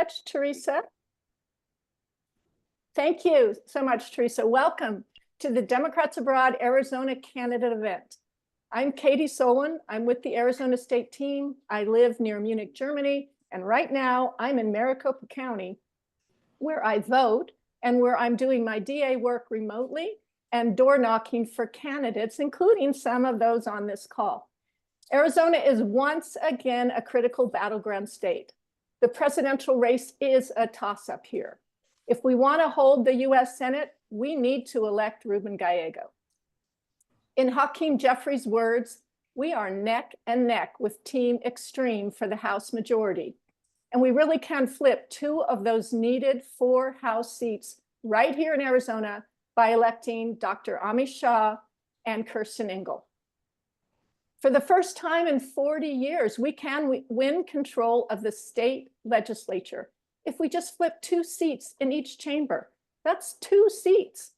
much, Teresa. Thank you so much, Teresa. Welcome to the Democrats Abroad Arizona candidate event. I'm Katie Solon. I'm with the Arizona State team. I live near Munich, Germany, and right now I'm in Maricopa County, where I vote and where I'm doing my DA work remotely and door knocking for candidates, including some of those on this call. Arizona is once again a critical battleground state. The presidential race is a toss-up here. If we want to hold the US Senate, we need to elect Ruben Gallego. In Hakeem Jeffries' words, we are neck and neck with Team Extreme for the House majority. And we really can flip 2 of those needed 4 House seats right here in Arizona by electing Dr. Amish Shah and Kirsten Engel. For the first time in 40 years, we can win control of the state legislature if we just flip 2 seats in each chamber. That's 2 seats.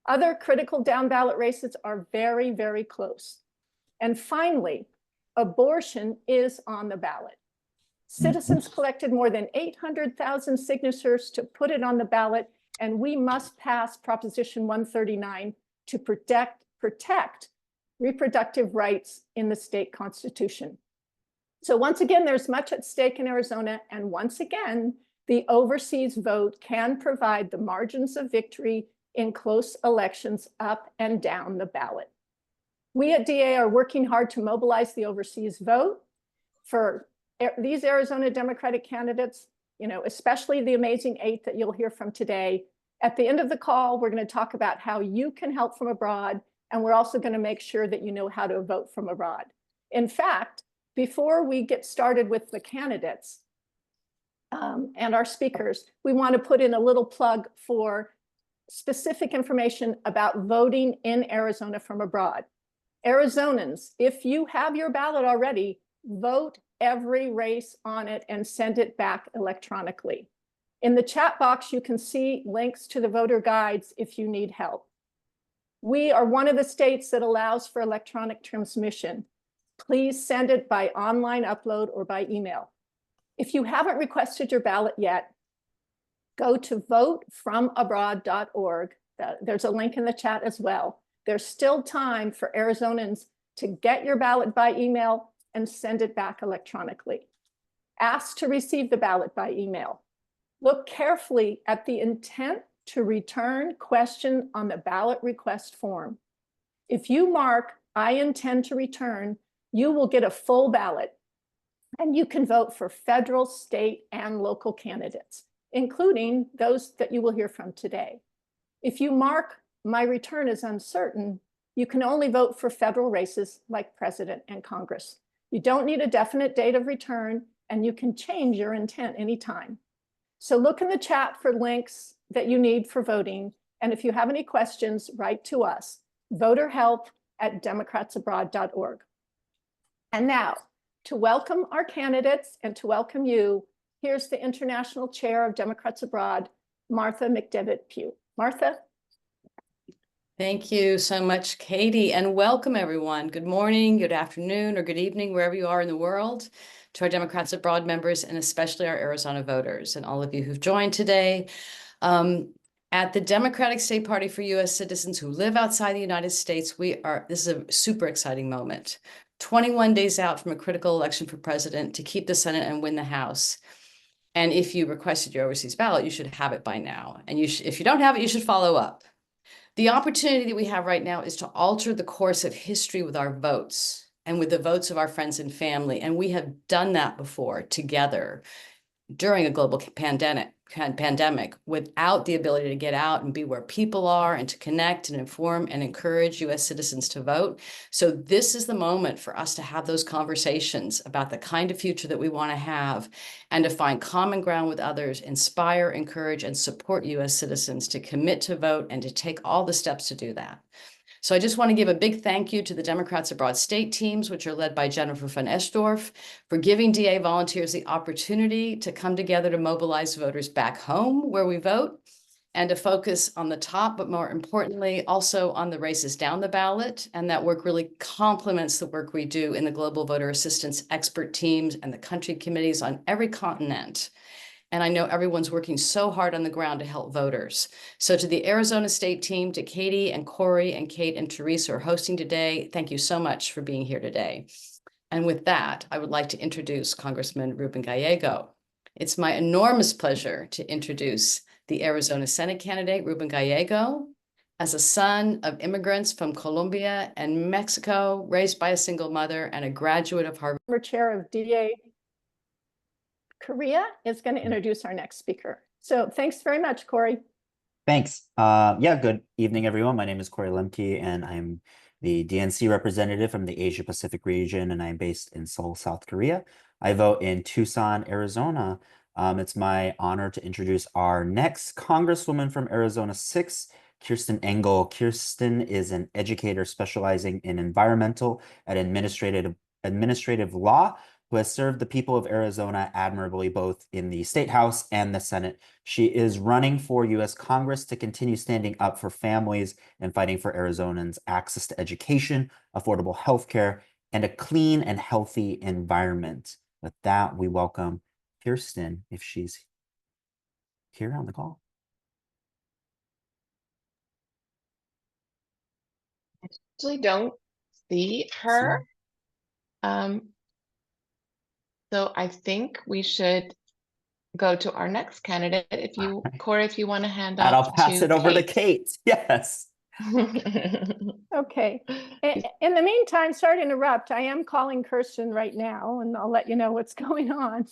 Other critical down ballot races are very, very close. And finally, abortion is on the ballot. Citizens collected more than 800,000 signatures to put it on the ballot, and we must pass Proposition 139 to protect reproductive rights in the state constitution. So once again, there's much at stake in Arizona, and once again, the overseas vote can provide the margins of victory in close elections up and down the ballot. We at DA are working hard to mobilize the overseas vote for these Arizona Democratic candidates, especially the amazing 8 that you'll hear from today. At the end of the call, we're going to talk about how you can help from abroad, and we're also going to make sure that you know how to vote from abroad. In fact, before we get started with the candidates and our speakers, we want to put in a little plug for specific information about voting in Arizona from abroad. Arizonans, if you have your ballot already, vote every race on it and send it back electronically. In the chat box, you can see links to the voter guides if you need help. We are one of the states that allows for electronic transmission. Please send it by online upload or by email. If you haven't requested your ballot yet, go to votefromabroad.org. There's a link in the chat as well. There's still time for Arizonans to get your ballot by email and send it back electronically. Ask to receive the ballot by email. Look carefully at the intent to return question on the ballot request form. If you mark, I intend to return, you will get a full ballot, and you can vote for federal, state, and local candidates, including those that you will hear from today. If you mark, my return is uncertain, you can only vote for federal races like president and Congress. You don't need a definite date of return, and you can change your intent anytime. So look in the chat for links that you need for voting. And if you have any questions, write to us, voterhelp@democratsabroad.org. And now, to welcome our candidates and to welcome you, here's the International Chair of Democrats Abroad, Martha McDevitt Pugh. Martha. Thank you so much, Katie, and welcome everyone. Good morning, good afternoon, or good evening, wherever you are in the world, to our Democrats Abroad members, and especially our Arizona voters, and all of you who've joined today. At the Democratic State Party for U.S. citizens who live outside the United States, this is a super exciting moment. 21 days out from a critical election for president to keep the Senate and win the House. And if you requested your overseas ballot, you should have it by now. And if you don't have it, you should follow up. The opportunity that we have right now is to alter the course of history with our votes and with the votes of our friends and family. And we have done that before together during a global pandemic without the ability to get out and be where people are and to connect and inform and encourage U.S. citizens to vote. So this is the moment for us to have those conversations about the kind of future that we want to have and to find common ground with others, inspire, encourage, and support U.S. citizens to commit to vote and to take all the steps to do that. So I just want to give a big thank you to the Democrats Abroad state teams, which are led by Jennifer van Esdorf, for giving DA volunteers the opportunity to come together to mobilize voters back home where we vote and to focus on the top, but more importantly, also on the races down the ballot. And that work really complements the work we do in the global voter assistance expert teams and the country committees on every continent. And I know everyone's working so hard on the ground to help voters. So to the Arizona State team, to Katie and Corey and Kate and Teresa who are hosting today, thank you so much for being here today. And with that, I would like to introduce Congressman Ruben Gallego. It's my enormous pleasure to introduce the Arizona Senate candidate, Ruben Gallego. As a son of immigrants from Colombia and Mexico, raised by a single mother and a graduate of Harvard. Chair of DA Korea is going to introduce our next speaker. So thanks very much, Corey. Thanks. Yeah, good evening, everyone. My name is Corey Lemke, and I'm the DNC representative from the Asia Pacific region, and I'm based in Seoul, South Korea. I vote in Tucson, Arizona. It's my honor to introduce our next Congresswoman from Arizona 6, Kirsten Engel. Kirsten is an educator specializing in environmental and administrative law, who has served the people of Arizona admirably both in the State House and the Senate. She is running for U.S. Congress to continue standing up for families and fighting for Arizonans' access to education, affordable health care, and a clean and healthy environment. With that, we welcome Kirsten, if she's here on the call. I actually don't see her. So I think we should go to our next candidate. If you, Corey, if you want to hand And off I'll pass it over to Kate. Yes. Okay. In the meantime, sorry to interrupt. I am calling Kirsten right now, and I'll let you know what's going on.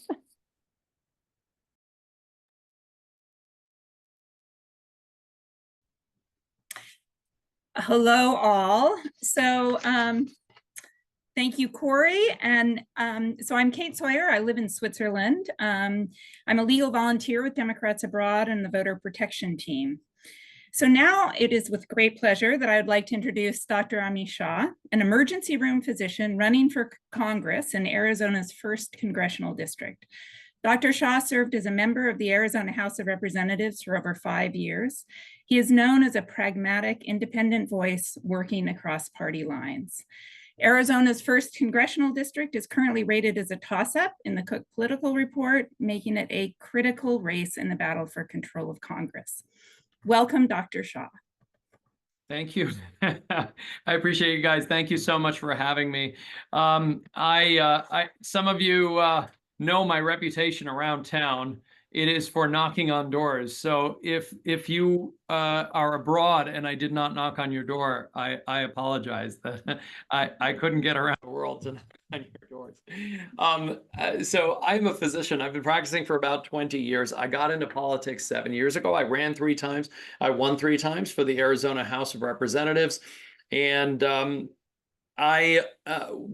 Hello, all. So thank you, Corey. And so I'm Kate Sawyer. I live in Switzerland. I'm a legal volunteer with Democrats Abroad and the voter protection team. So now it is with great pleasure that I would like to introduce Dr. Ami Shah, an emergency room physician running for Congress in Arizona's 1st Congressional District. Dr. Shah served as a member of the Arizona House of Representatives for over 5 years. He is known as a pragmatic, independent voice working across party lines. Arizona's 1st Congressional District is currently rated as a toss-up in the Cook Political Report, making it a critical race in the battle for control of Congress. Welcome, Dr. Shah. Thank you. I appreciate you guys. Thank you so much for having me. Some of you know my reputation around town. It is for knocking on doors. So if you are abroad and I did not knock on your door, I apologize that I couldn't get around the world to knock on your doors. So I'm a physician. I've been practicing for about 20 years. I got into politics 7 years ago. I ran 3 times. I won 3 times for the Arizona House of Representatives. And I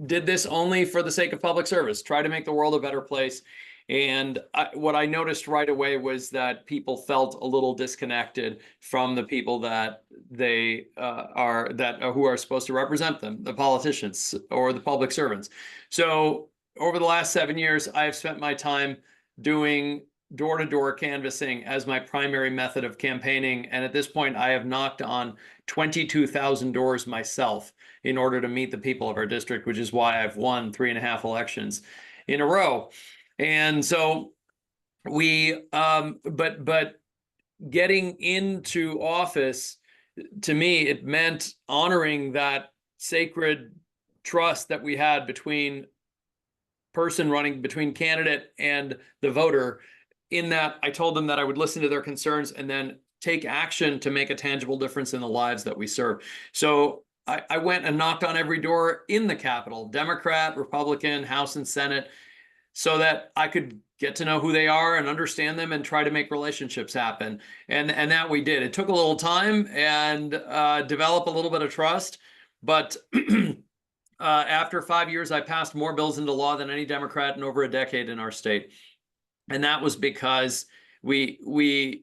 did this only for the sake of public service, try to make the world a better place. And what I noticed right away was that people felt a little disconnected from the people that they who are supposed to represent them, the politicians or the public servants. So over the last 7 years, I have spent my time doing door-to-door canvassing as my primary method of campaigning. And at this point, I have knocked on 22,000 doors myself in order to meet the people of our district, which is why I've won 3.5 elections in a row. And so but getting into office, to me, it meant honoring that sacred trust that we had between candidate and the voter, in that I told them that I would listen to their concerns and then take action to make a tangible difference in the lives that we serve. So I went and knocked on every door in the Capitol, Democrat, Republican, House and Senate, so that I could get to know who they are and understand them and try to make relationships happen. And that we did. It took a little time and develop a little bit of trust. But after 5 years, I passed more bills into law than any Democrat in over a decade in our state. And that was because we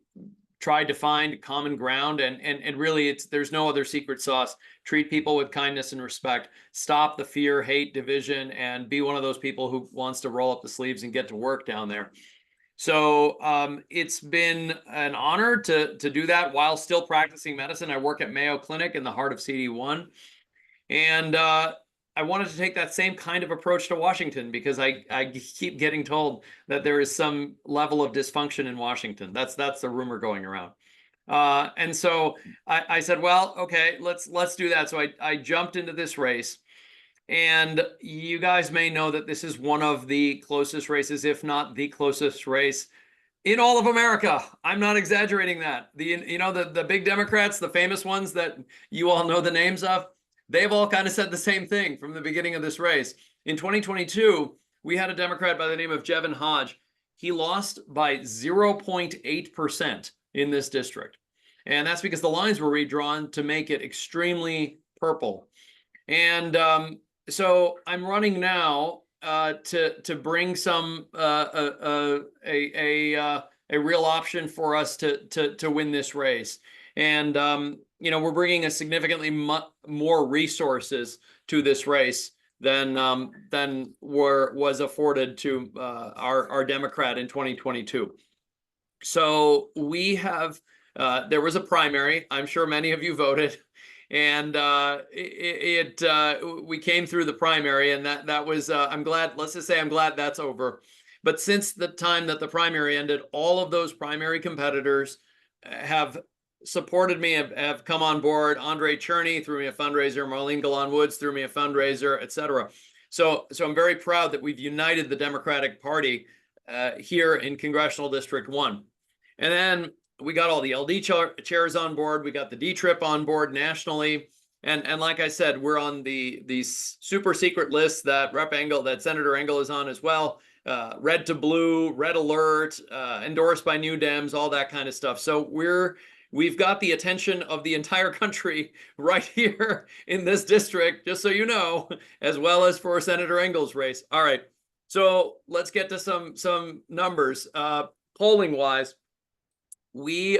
tried to find common ground, and really there's no other secret sauce. Treat people with kindness and respect, stop the fear, hate, division, and be one of those people who wants to roll up the sleeves and get to work down there. So it's been an honor to do that while still practicing medicine. I work at Mayo Clinic in the heart of CD1. And I wanted to take that same kind of approach to Washington because I keep getting told that there is some level of dysfunction in Washington. That's the rumor going around. And so I said, well, okay, let's do that. So I jumped into this race. And you guys may know that this is one of the closest races, if not the closest race in all of America. I'm not exaggerating that. The big Democrats, the famous ones that you all know the names of, they've all kind of said the same thing from the beginning of this race. In 2022, we had a Democrat by the name of Jevin Hodge. He lost by 0.8% in this district. And that's because the lines were redrawn to make it extremely purple. And so I'm running now to bring some a real option for us to win this race. And we're bringing a significantly more resources to this race than was afforded to our Democrat in 2022. So we have there was a primary. I'm sure many of you voted. And we came through the primary, and that was I'm glad. Let's just say I'm glad that's over. But since the time that the primary ended, all of those primary competitors have supported me, have come on board. Andre Cherney threw me a fundraiser. Marlene Golan Woods threw me a fundraiser, etc. So I'm very proud that we've united the Democratic Party here in Congressional District 1. And then we got all the LD chairs on board. We got the D-Trip on board nationally. And like I said, we're on these super secret lists that Senator Engel is on as well. Red to blue, red alert, endorsed by New Dems, all that kind of stuff. So we've got the attention of the entire country right here in this district, just so you know, as well as for Senator Engel's race. All right, so let's get to some numbers. Polling wise, we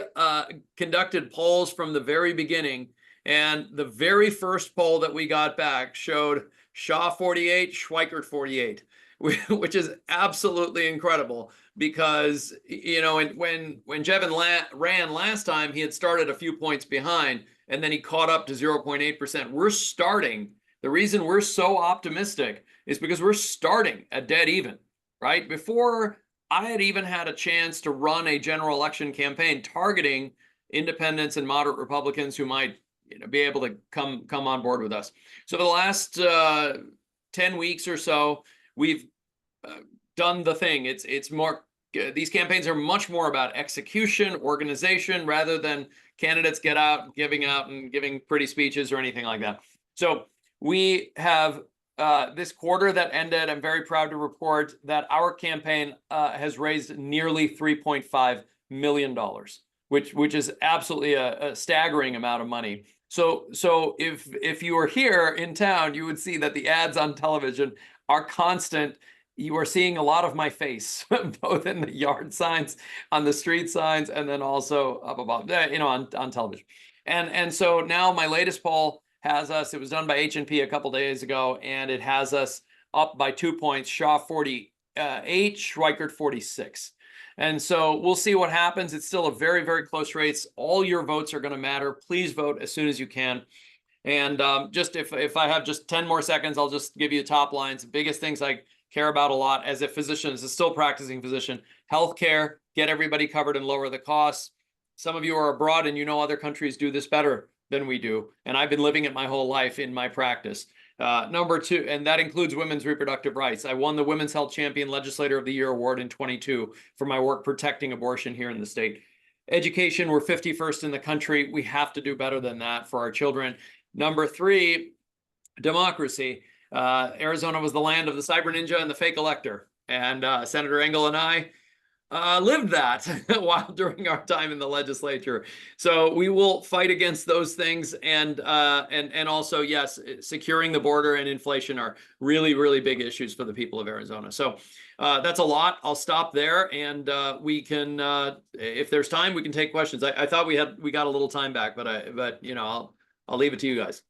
conducted polls from the very beginning, and the very first poll that we got back showed Shaw 48, Schweikert 48, which is absolutely incredible because, when Jevin ran last time, he had started a few points behind, and then he caught up to 0.8%. We're starting. The reason we're so optimistic is because we're starting at dead even, right? Before I had even had a chance to run a general election campaign targeting independents and moderate Republicans who might be able to come on board with us. So for the last 10 weeks or so, we've done the thing. It's more, these campaigns are much more about execution, organization, rather than candidates giving out and giving pretty speeches or anything like that. So we have this quarter that ended, I'm very proud to report that our campaign has raised nearly $3.5 million, which is absolutely a staggering amount of money. So if you were here in town, you would see that the ads on television are constant. You are seeing a lot of my face, both in the yard signs, on the street signs, and then also up above, on television. And so now my latest poll has us, it was done by H&P a couple days ago, and it has us up by 2 points, Shaw 48, Schweikert 46. And so we'll see what happens. It's still a very, very close race. All your votes are going to matter. Please vote as soon as you can. And just if I have just 10 more seconds, I'll just give you the top lines. The biggest things I care about a lot as a physician, as a still practicing physician: healthcare, get everybody covered and lower the costs. Some of you are abroad and other countries do this better than we do. And I've been living it my whole life in my practice. Number two, and that includes women's reproductive rights. I won the Women's Health Champion Legislator of the Year Award in 22 for my work protecting abortion here in the state. Education, we're 51st in the country. We have to do better than that for our children. Number three, democracy. Arizona was the land of the cyber ninja and the fake elector. And Senator Engel and I lived that while during our time in the legislature. So we will fight against those things, and also, yes, securing the border and inflation are really, really big issues for the people of Arizona. So that's a lot. I'll stop there, and we can, if there's time, we can take questions. I thought we got a little time back, but I'll leave it to you guys.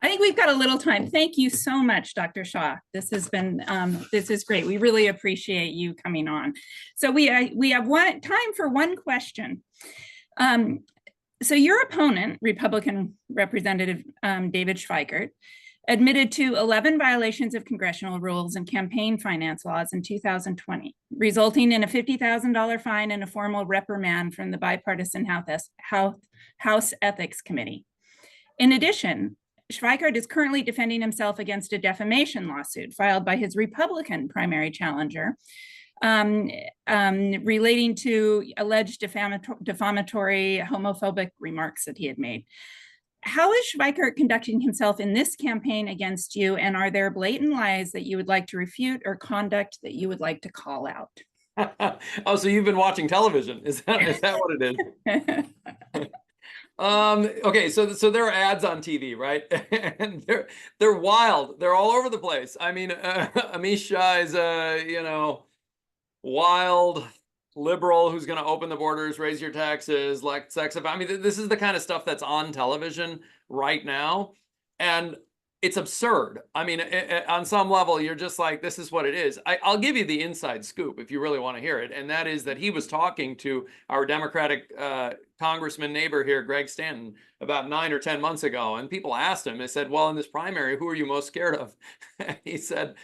I think we've got a little time. Thank you so much, Dr. Shaw. This has been, this is great. We really appreciate you coming on. So we have time for one question. So your opponent, Republican Representative David Schweikert, admitted to 11 violations of congressional rules and campaign finance laws in 2020, resulting in a $50,000 fine and a formal reprimand from the bipartisan House Ethics Committee. In addition, Schweikert is currently defending himself against a defamation lawsuit filed by his Republican primary challenger relating to alleged defamatory homophobic remarks that he had made. How is Schweikert conducting himself in this campaign against you? And are there blatant lies that you would like to refute or conduct that you would like to call out? Oh, so you've been watching television. Is that what it is? Okay, so there are ads on TV, right? And they're wild. They're all over the place. I mean, Amish Shah is a, wild liberal who's going to open the borders, raise your taxes, like sex. I mean, this is the kind of stuff that's on television right now. And it's absurd. I mean, on some level, you're just like, this is what it is. I'll give you the inside scoop if you really want to hear it. And that is that he was talking to our Democratic congressman neighbor here, Greg Stanton, about 9 or 10 months ago. And people asked him, they said, well, in this primary, who are you most scared of? he said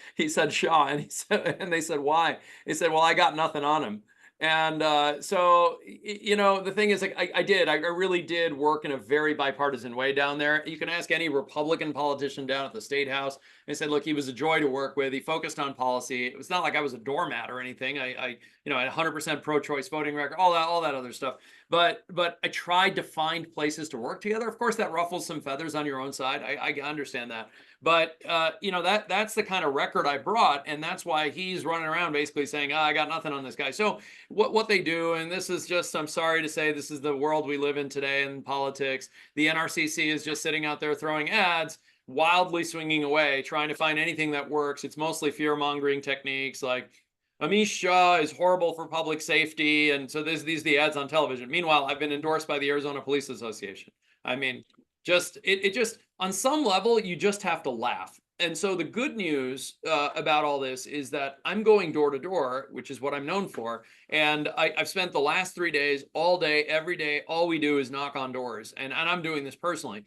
Shah. And they said, why? He said, well, I got nothing on him. And so, the thing is, like, I really did work in a very bipartisan way down there. You can ask any Republican politician down at the State House. They said, look, he was a joy to work with. He focused on policy. It was not like I was a doormat or anything. I had 100% pro-choice voting record, all that other stuff. But I tried to find places to work together. Of course, that ruffles some feathers on your own side. I understand that. But, that's the kind of record I brought. And that's why he's running around basically saying, I got nothing on this guy. So what they do, and this is just, I'm sorry to say, this is the world we live in today in politics. The NRCC is just sitting out there throwing ads, wildly swinging away, trying to find anything that works. It's mostly fear-mongering techniques like Amish Shah is horrible for public safety. And so these are the ads on television. Meanwhile, I've been endorsed by the Arizona Police Association. I mean, it just, on some level, you just have to laugh. And so the good news about all this is that I'm going door to door, which is what I'm known for. And I've spent the last 3 days, all day, every day, all we do is knock on doors. And I'm doing this personally.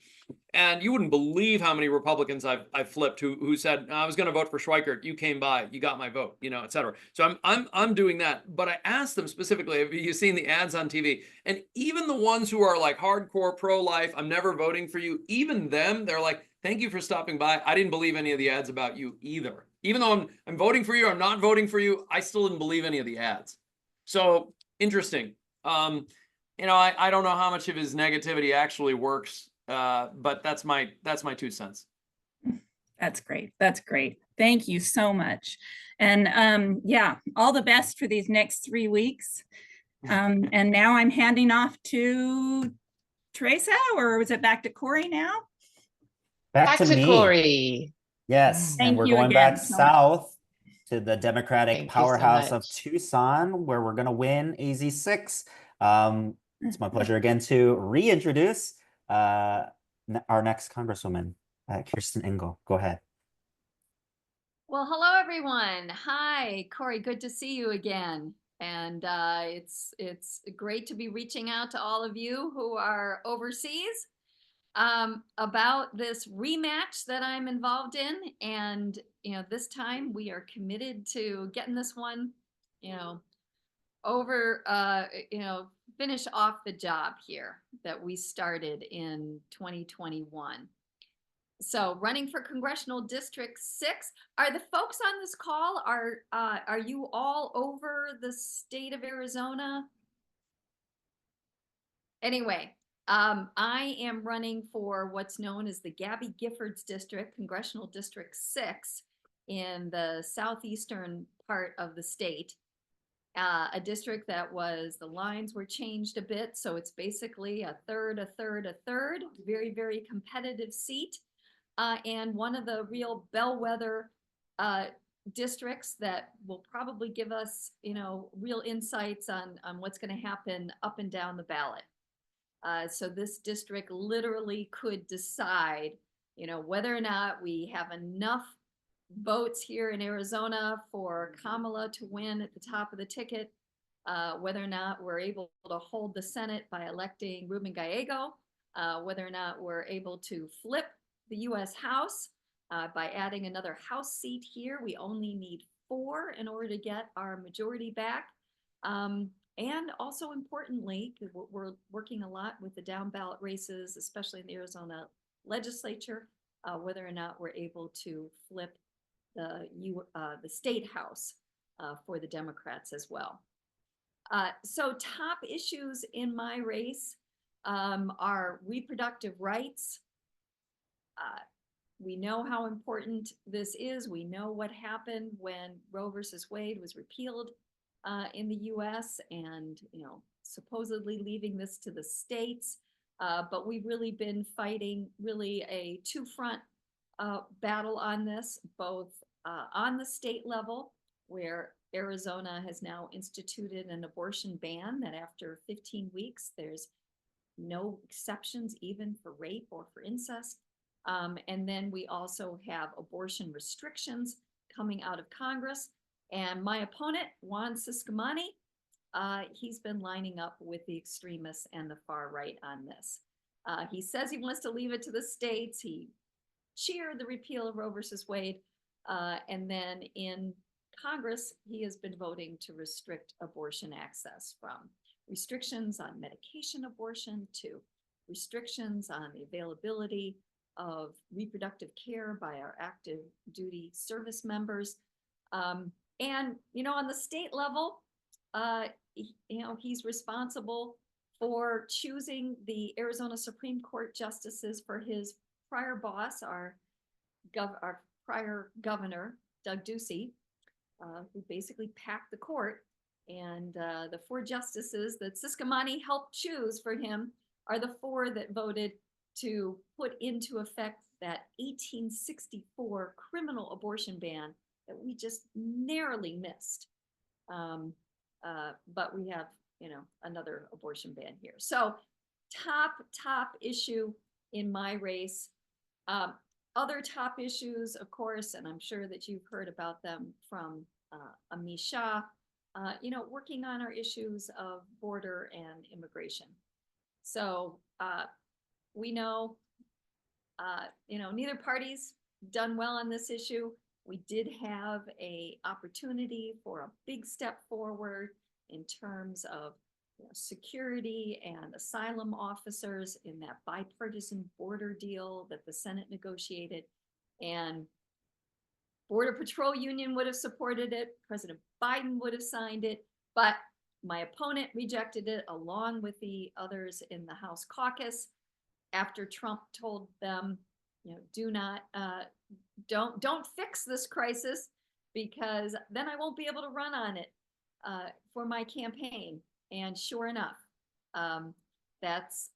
And you wouldn't believe how many Republicans I've flipped who said, I was going to vote for Schweikert. You came by, you got my vote, et cetera. So I'm doing that. But I asked them specifically, have you seen the ads on TV? And even the ones who are like hardcore pro-life, I'm never voting for you, even them, they're like, thank you for stopping by. I didn't believe any of the ads about you either. Even though I'm voting for you, I'm not voting for you, I still didn't believe any of the ads. So interesting. I don't know how much of his negativity actually works. But that's my 2 cents. That's great. That's great. Thank you so much. And yeah, all the best for these next 3 weeks. And now I'm handing off to Teresa, or was it back to Corey now? Back to me. Corey. Yes, Thank and we're you going again back so much. south to the Democratic Thank you so powerhouse of much. Tucson, where we're going to win AZ6. It's my pleasure again to reintroduce our next Congresswoman, Kirsten Engel. Go ahead. Well, hello, everyone. Hi, Corey. Good to see you again. And it's great to be reaching out to all of you who are overseas about this rematch that I'm involved in. And, this time we are committed to getting this one, over, finish off the job here that we started in 2021. So running for Congressional District 6, are the folks on this call, are you all over the state of Arizona? Anyway, I am running for what's known as the Gabby Giffords District, Congressional District 6 in the southeastern part of the state. A district that the lines were changed a bit. So it's basically a third, very, very competitive seat. And one of the real bellwether districts that will probably give us, real insights on what's going to happen up and down the ballot. So this district literally could decide, whether or not we have enough votes here in Arizona for Kamala to win at the top of the ticket, whether or not we're able to hold the Senate by electing Ruben Gallego, whether or not we're able to flip the U.S. House By adding another House seat here, we only need 4 in order to get our majority back. And also importantly, because we're working a lot with the down ballot races, especially in the Arizona legislature, whether or not we're able to flip the state house for the Democrats as well. So top issues in my race are reproductive rights. We know how important this is. We know what happened when Roe versus Wade was repealed in the US and, supposedly leaving this to the states. But we've really been fighting really a two-front battle on this, both on the state level, where Arizona has now instituted an abortion ban that after 15 weeks, there's no exceptions even for rape or for incest. And then we also have abortion restrictions coming out of Congress. And my opponent, Juan Ciscomani, he's been lining up with the extremists and the far right on this. He says he wants to leave it to the states. He cheered the repeal of Roe versus Wade. And then in Congress, he has been voting to restrict abortion access, from restrictions on medication abortion to restrictions on the availability of reproductive care by our active duty service members. And, on the state level, he's responsible for choosing the Arizona Supreme Court justices for his prior boss, our prior governor, Doug Ducey, who basically packed the court. And the 4 justices that Ciscomani helped choose for him are the 4 that voted to put into effect that 1864 criminal abortion ban that we just narrowly missed. But we have, another abortion ban here. So top issue in my race. Other top issues, of course, and I'm sure that you've heard about them from Amish Shah, working on our issues of border and immigration. So we know, neither party's done well on this issue. We did have an opportunity for a big step forward in terms of security and asylum officers in that bipartisan border deal that the Senate negotiated. And Border Patrol Union would have supported it. President Biden would have signed it, but my opponent rejected it along with the others in the House caucus after Trump told them, don't fix this crisis, because then I won't be able to run on it for my campaign. And sure enough, that's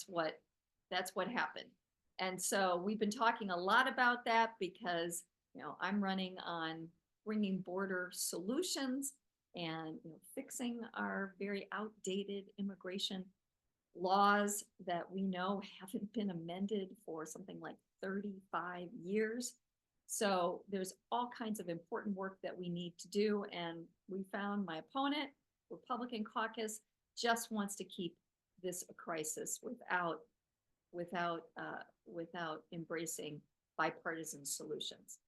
what happened. And so we've been talking a lot about that because, I'm running on bringing border solutions and fixing our very outdated immigration laws that we know haven't been amended for something like 35 years. So there's all kinds of important work that we need to do. And we found my opponent, Republican caucus, just wants to keep this a crisis without embracing bipartisan solutions.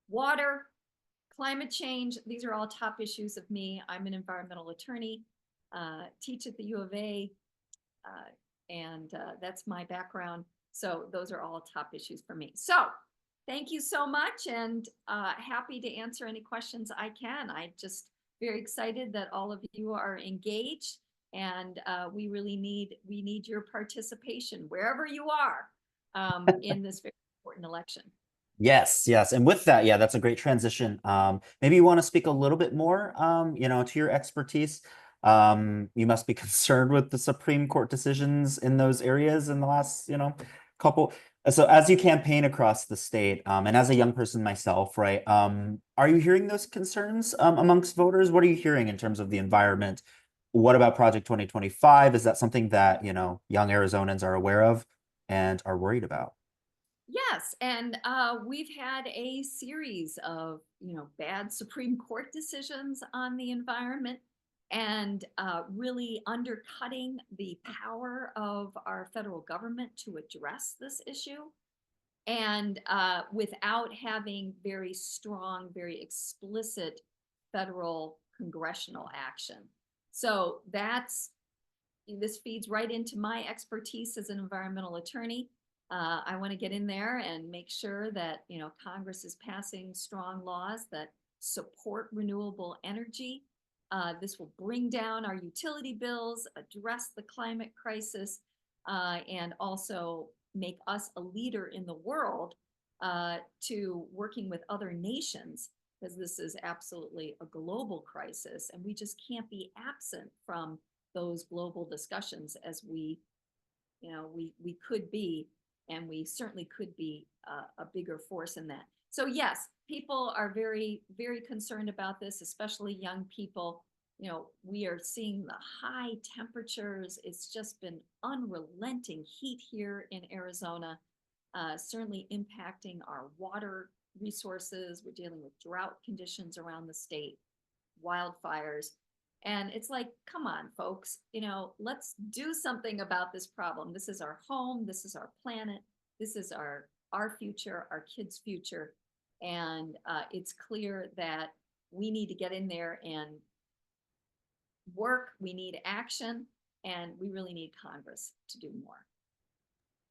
Water, climate change, these are all top issues of me. I'm an environmental attorney, teach at the U of A, and that's my background. So those are all top issues for me. So thank you so much, and happy to answer any questions I can. I'm just very excited that all of you are engaged, and we really need your participation wherever you are in this very important election. Yes. And with that, yeah, that's a great transition. Maybe you want to speak a little bit more, to your expertise. You must be concerned with the Supreme Court decisions in those areas in the last, couple. So as you campaign across the state, and as a young person myself, right, are you hearing those concerns amongst voters? What are you hearing in terms of the environment? What about Project 2025? Is that something that, young Arizonans are aware of and are worried about? Yes, and we've had a series of, bad Supreme Court decisions on the environment, and really undercutting the power of our federal government to address this issue. and without having very strong, very explicit federal congressional action. So this feeds right into my expertise as an environmental attorney. I want to get in there and make sure that, you know, Congress is passing strong laws that support renewable energy. This will bring down our utility bills, address the climate crisis, and also make us a leader in the world to working with other nations, because this is absolutely a global crisis, and we just can't be absent from those global discussions as we could be, and we certainly could be a bigger force in that. So yes, people are very, very concerned about this, especially young people. You know, we are seeing the high temperatures. It's just been unrelenting heat here in Arizona, certainly impacting our water resources. We're dealing with drought conditions around the state, wildfires. And it's like, come on, folks, you know, let's do something about this problem. This is our home. This is our planet. This is our future, our kids' future. And it's clear that we need to get in there and work. We need action, and we really need Congress to do more.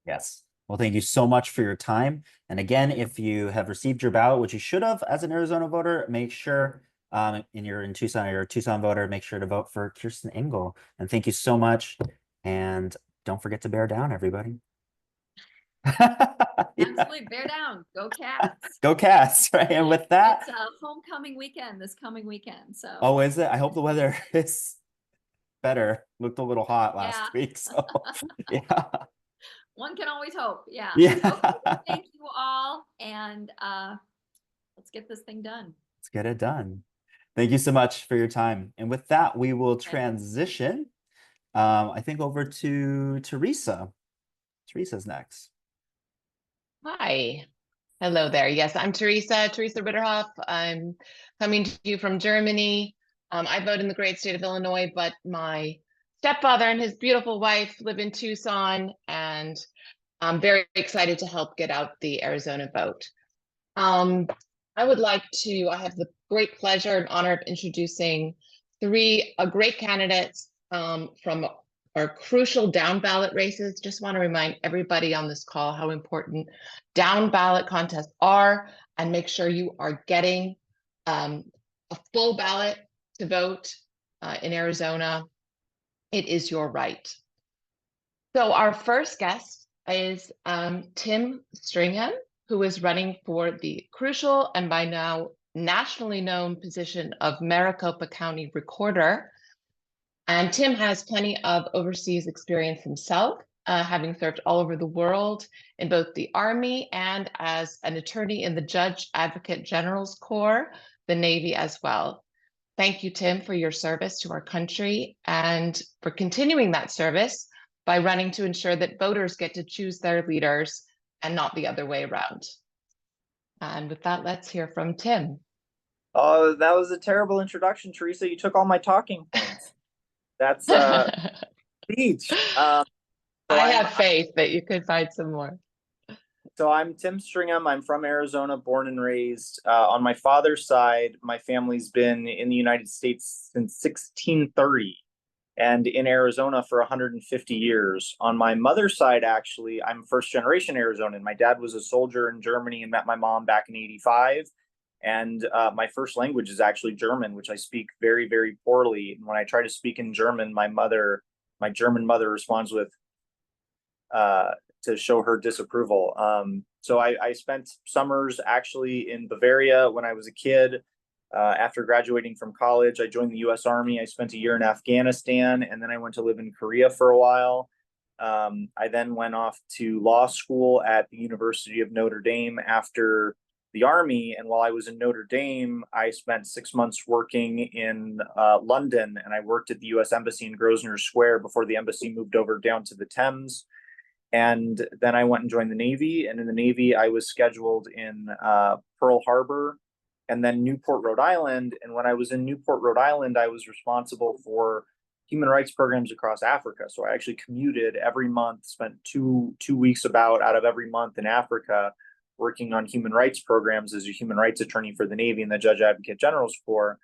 Yes. Well, thank you so much for your time. And again, if you have received your ballot, which you should have as an Arizona voter, make sure you're in Tucson or you're a Tucson voter, make sure to vote for Kirsten Engel. And thank you so much. And don't forget to bear down, everybody. Absolutely, bear down, go Cats. Go Cats, right? And with that, it's a homecoming weekend this coming weekend. So oh, is it? I hope the weather is better. Looked a little hot last Yeah. week, so yeah. One can always hope. Yeah. Yeah. Okay, thank you all, and let's get this thing done. Let's get it done. Thank you so much for your time. And with that, we will transition, I think, over to Teresa. Teresa's next. Hi. Hello there. Yes, I'm Teresa Ritterhoff. I'm coming to you from Germany. I vote in the great state of Illinois, but my stepfather and his beautiful wife live in Tucson, and I'm very excited to help get out the Arizona vote. I have the great pleasure and honor of introducing three great candidates from our crucial down ballot races. Just want to remind everybody on this call how important down ballot contests are, and make sure you are getting a full ballot to vote in Arizona. It is your right. So our first guest is Tim Stringham, who is running for the crucial and by now nationally known position of Maricopa County Recorder. And Tim has plenty of overseas experience himself, having served all over the world in both the Army and as an attorney in the Judge Advocate General's Corps, the Navy as well. Thank you, Tim, for your service to our country and for continuing that service by running to ensure that voters get to choose their leaders and not the other way around. And with that, let's hear from Tim. Oh, that was a terrible introduction, Teresa. You took all my talking points. That's speech. I have faith that you could find some more. So I'm Tim Stringham. I'm from Arizona, born and raised. On my father's side, my family's been in the United States since 1630 and in Arizona for 150 years. On my mother's side, actually, I'm first generation Arizonan. My dad was a soldier in Germany and met my mom back in '85. And my first language is actually German, which I speak very, very poorly. And when I try to speak in German, my German mother responds with to show her disapproval. So I spent summers actually in Bavaria when I was a kid. After graduating from college, I joined the U.S. Army. I spent a year in Afghanistan, and then I went to live in Korea for a while. I then went off to law school at the University of Notre Dame after the Army. And while I was in Notre Dame, I spent 6 months working in London, and I worked at the U.S. Embassy in Grosvenor Square before the embassy moved over down to the Thames. And then I went and joined the Navy. And in the Navy, I was scheduled in Pearl Harbor and then Newport, Rhode Island. And when I was in Newport, Rhode Island, I was responsible for human rights programs across Africa. So I actually commuted every month, spent two weeks about out of every month in Africa working on human rights programs as a human rights attorney for the Navy and the Judge Advocate General's Corps.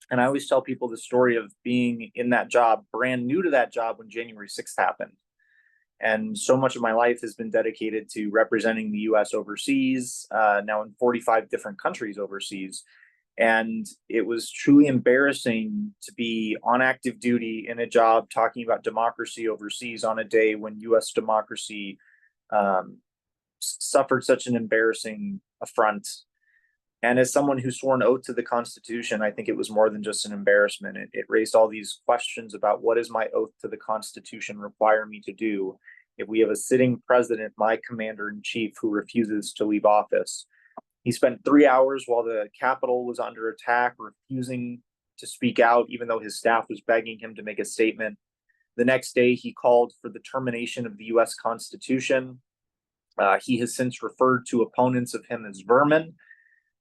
And I always tell people the story of being in that job, brand new to that job when January 6th happened. And so much of my life has been dedicated to representing the US overseas, now in 45 different countries overseas. And it was truly embarrassing to be on active duty in a job talking about democracy overseas on a day when US democracy suffered such an embarrassing affront. And as someone who swore an oath to the Constitution, I think it was more than just an embarrassment. It raised all these questions about what does my oath to the Constitution require me to do if we have a sitting president, my commander-in-chief, who refuses to leave office. He spent 3 hours while the Capitol was under attack, refusing to speak out, even though his staff was begging him to make a statement. The next day, he called for the termination of the US Constitution. He has since referred to opponents of him as vermin.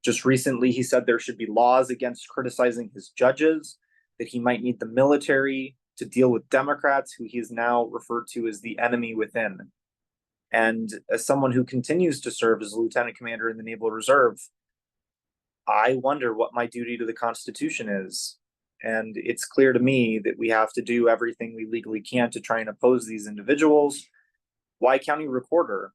Just recently, he said there should be laws against criticizing his judges, that he might need the military to deal with Democrats, who he is now referred to as the enemy within. And as someone who continues to serve as a lieutenant commander in the Naval Reserve, I wonder what my duty to the Constitution is. And it's clear to me that we have to do everything we legally can to try and oppose these individuals. Why County Recorder?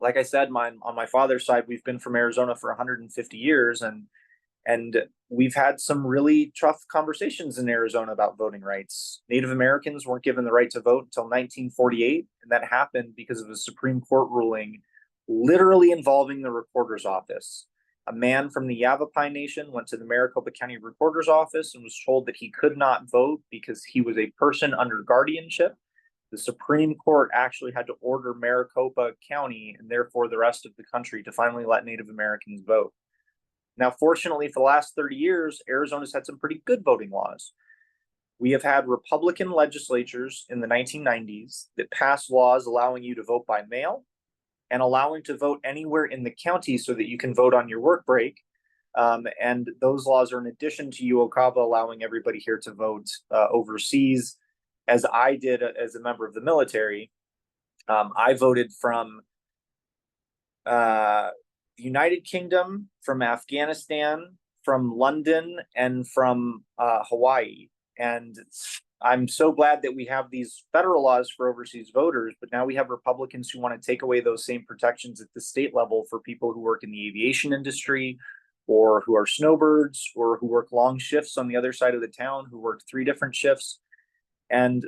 Like I said, on my father's side, we've been from Arizona for 150 years, and we've had some really tough conversations in Arizona about voting rights. Native Americans weren't given the right to vote until 1948, and that happened because of a Supreme Court ruling literally involving the recorder's office. A man from the Yavapai Nation went to the Maricopa County Recorder's office and was told that he could not vote because he was a person under guardianship. The Supreme Court actually had to order Maricopa County and therefore the rest of the country to finally let Native Americans vote. Now, fortunately, for the last 30 years, Arizona's had some pretty good voting laws. We have had Republican legislatures in the 1990s that passed laws allowing you to vote by mail and allowing to vote anywhere in the county so that you can vote on your work break. And those laws are in addition to UOCAVA allowing everybody here to vote overseas. As I did as a member of the military, I voted from the United Kingdom, from Afghanistan, from London, and from Hawaii. And I'm so glad that we have these federal laws for overseas voters, but now we have Republicans who want to take away those same protections at the state level for people who work in the aviation industry, or who are snowbirds, or who work long shifts on the other side of the town, who work 3 different shifts. And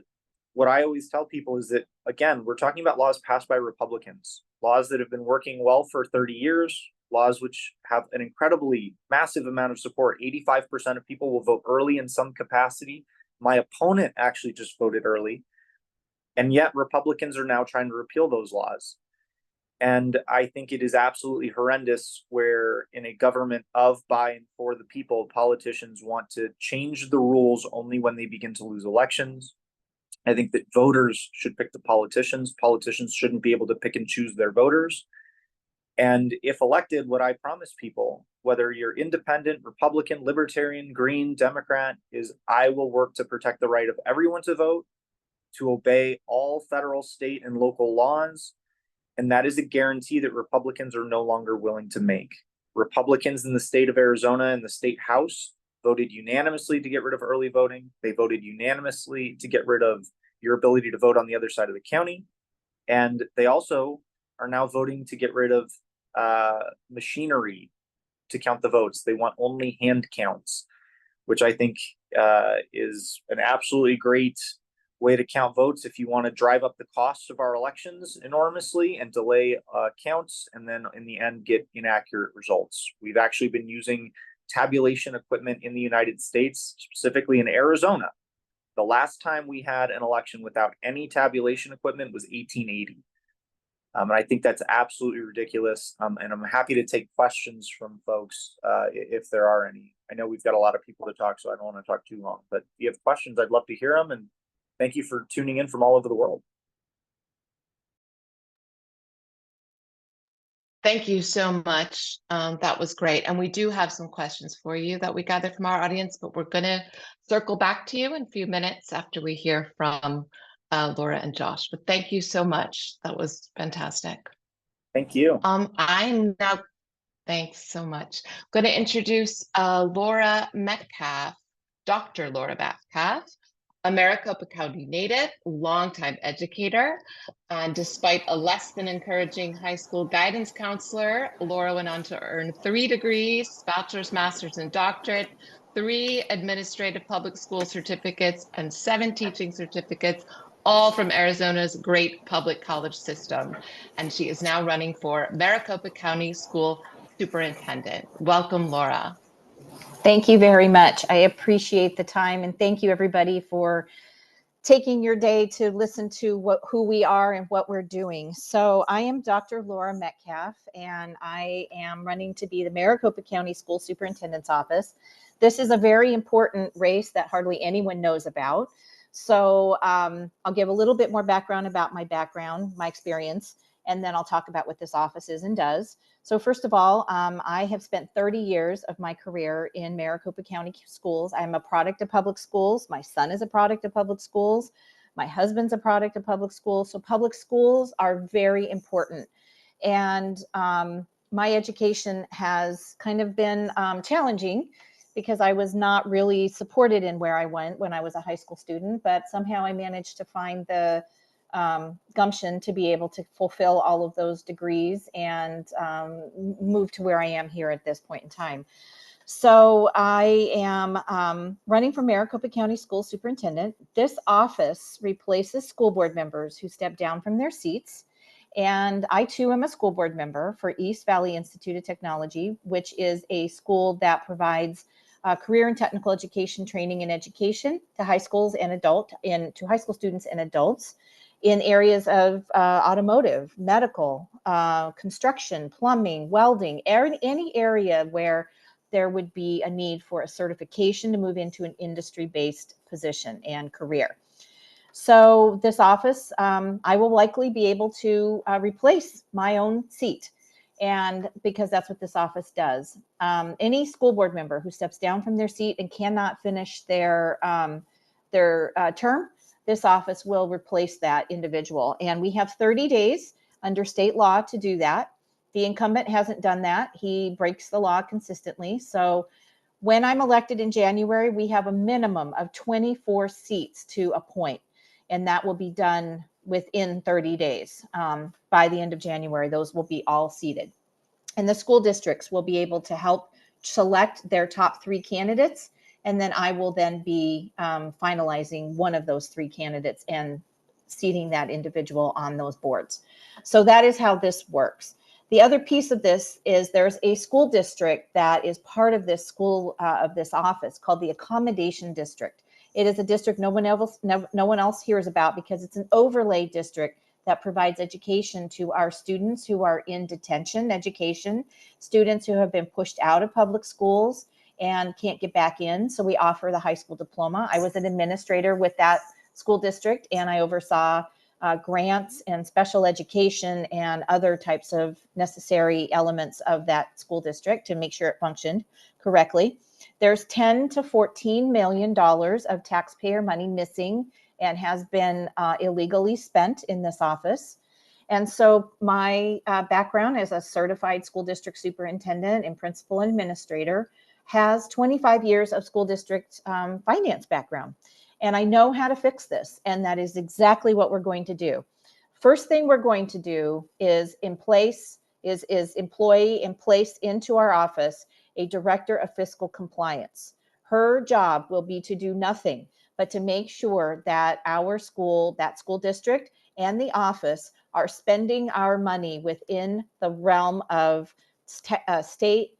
what I always tell people is that, again, we're talking about laws passed by Republicans, laws that have been working well for 30 years, laws which have an incredibly massive amount of support. 85% of people will vote early in some capacity. My opponent actually just voted early. And yet Republicans are now trying to repeal those laws. And I think it is absolutely horrendous where in a government of, by, and for the people, politicians want to change the rules only when they begin to lose elections. I think that voters should pick the politicians. Politicians shouldn't be able to pick and choose their voters. And if elected, what I promise people, whether you're independent, Republican, Libertarian, Green, Democrat, is I will work to protect the right of everyone to vote, to obey all federal, state, and local laws. And that is a guarantee that Republicans are no longer willing to make. Republicans in the state of Arizona and the state house voted unanimously to get rid of early voting. They voted unanimously to get rid of your ability to vote on the other side of the county. And they also are now voting to get rid of machinery to count the votes. They want only hand counts, which I think is an absolutely great way to count votes if you want to drive up the costs of our elections enormously and delay counts, and then in the end get inaccurate results. We've actually been using tabulation equipment in the United States, specifically in Arizona. The last time we had an election without any tabulation equipment was 1880. And I think that's absolutely ridiculous. And I'm happy to take questions from folks if there are any. I know we've got a lot of people to talk, so I don't want to talk too long. But if you have questions, I'd love to hear them. And thank you for tuning in from all over the world. Thank you so much. That was great. And we do have some questions for you that we gathered from our audience, but we're going to circle back to you in a few minutes after we hear from Laura and Josh. But thank you so much. That was fantastic. Thank you. I'm now, thanks so much. I'm going to introduce Laura Metcalf, Dr. Laura Metcalf, a Maricopa County native, longtime educator, and despite a less than encouraging high school guidance counselor, Laura went on to earn 3 degrees, bachelor's, master's, and doctorate, 3 administrative public school certificates, and 7 teaching certificates, all from Arizona's great public college system. And she is now running for Maricopa County School Superintendent. Welcome, Laura. Thank you very much. I appreciate the time, and thank you everybody for taking your day to listen to who we are and what we're doing. So I am Dr. Laura Metcalf, and I am running to be the Maricopa County School Superintendent's Office. This is a very important race that hardly anyone knows about. So I'll give a little bit more background about my background, my experience, and then I'll talk about what this office is and does. So first of all, I have spent 30 years of my career in Maricopa County schools. I'm a product of public schools. My son is a product of public schools. My husband's a product of public schools. So public schools are very important. And my education has kind of been challenging because I was not really supported in where I went when I was a high school student, but somehow I managed to find the gumption to be able to fulfill all of those degrees and move to where I am here at this point in time. So I am running for Maricopa County School Superintendent. This office replaces school board members who step down from their seats. And I too am a school board member for East Valley Institute of Technology, which is a school that provides career and technical education training and education to high schools and to high school students and adults in areas of automotive, medical, construction, plumbing, welding, any area where there would be a need for a certification to move into an industry-based position and career. So this office, I will likely be able to replace my own seat, and because that's what this office does. Any school board member who steps down from their seat and cannot finish their term, this office will replace that individual. And we have 30 days under state law to do that. The incumbent hasn't done that. He breaks the law consistently. So when I'm elected in January, we have a minimum of 24 seats to appoint. And that will be done within 30 days. By the end of January, those will be all seated. And the school districts will be able to help select their top 3 candidates. And then I will then be finalizing one of those 3 candidates and seating that individual on those boards. So that is how this works. The other piece of this is there's a school district that is part of this school of this office called the Accommodation District. It is a district no one else hears about because it's an overlay district that provides education to our students who are in detention education, students who have been pushed out of public schools and can't get back in. So we offer the high school diploma. I was an administrator with that school district, and I oversaw grants and special education and other types of necessary elements of that school district to make sure it functioned correctly. There's $10 to $14 million of taxpayer money missing and has been illegally spent in this office. And so my background as a certified school district superintendent and principal administrator has 25 years of school district finance background. And I know how to fix this. And that is exactly what we're going to do. First thing we're going to do is employ and place into our office a director of fiscal compliance. Her job will be to do nothing but to make sure that our school, that school district, and the office are spending our money within the realm of state,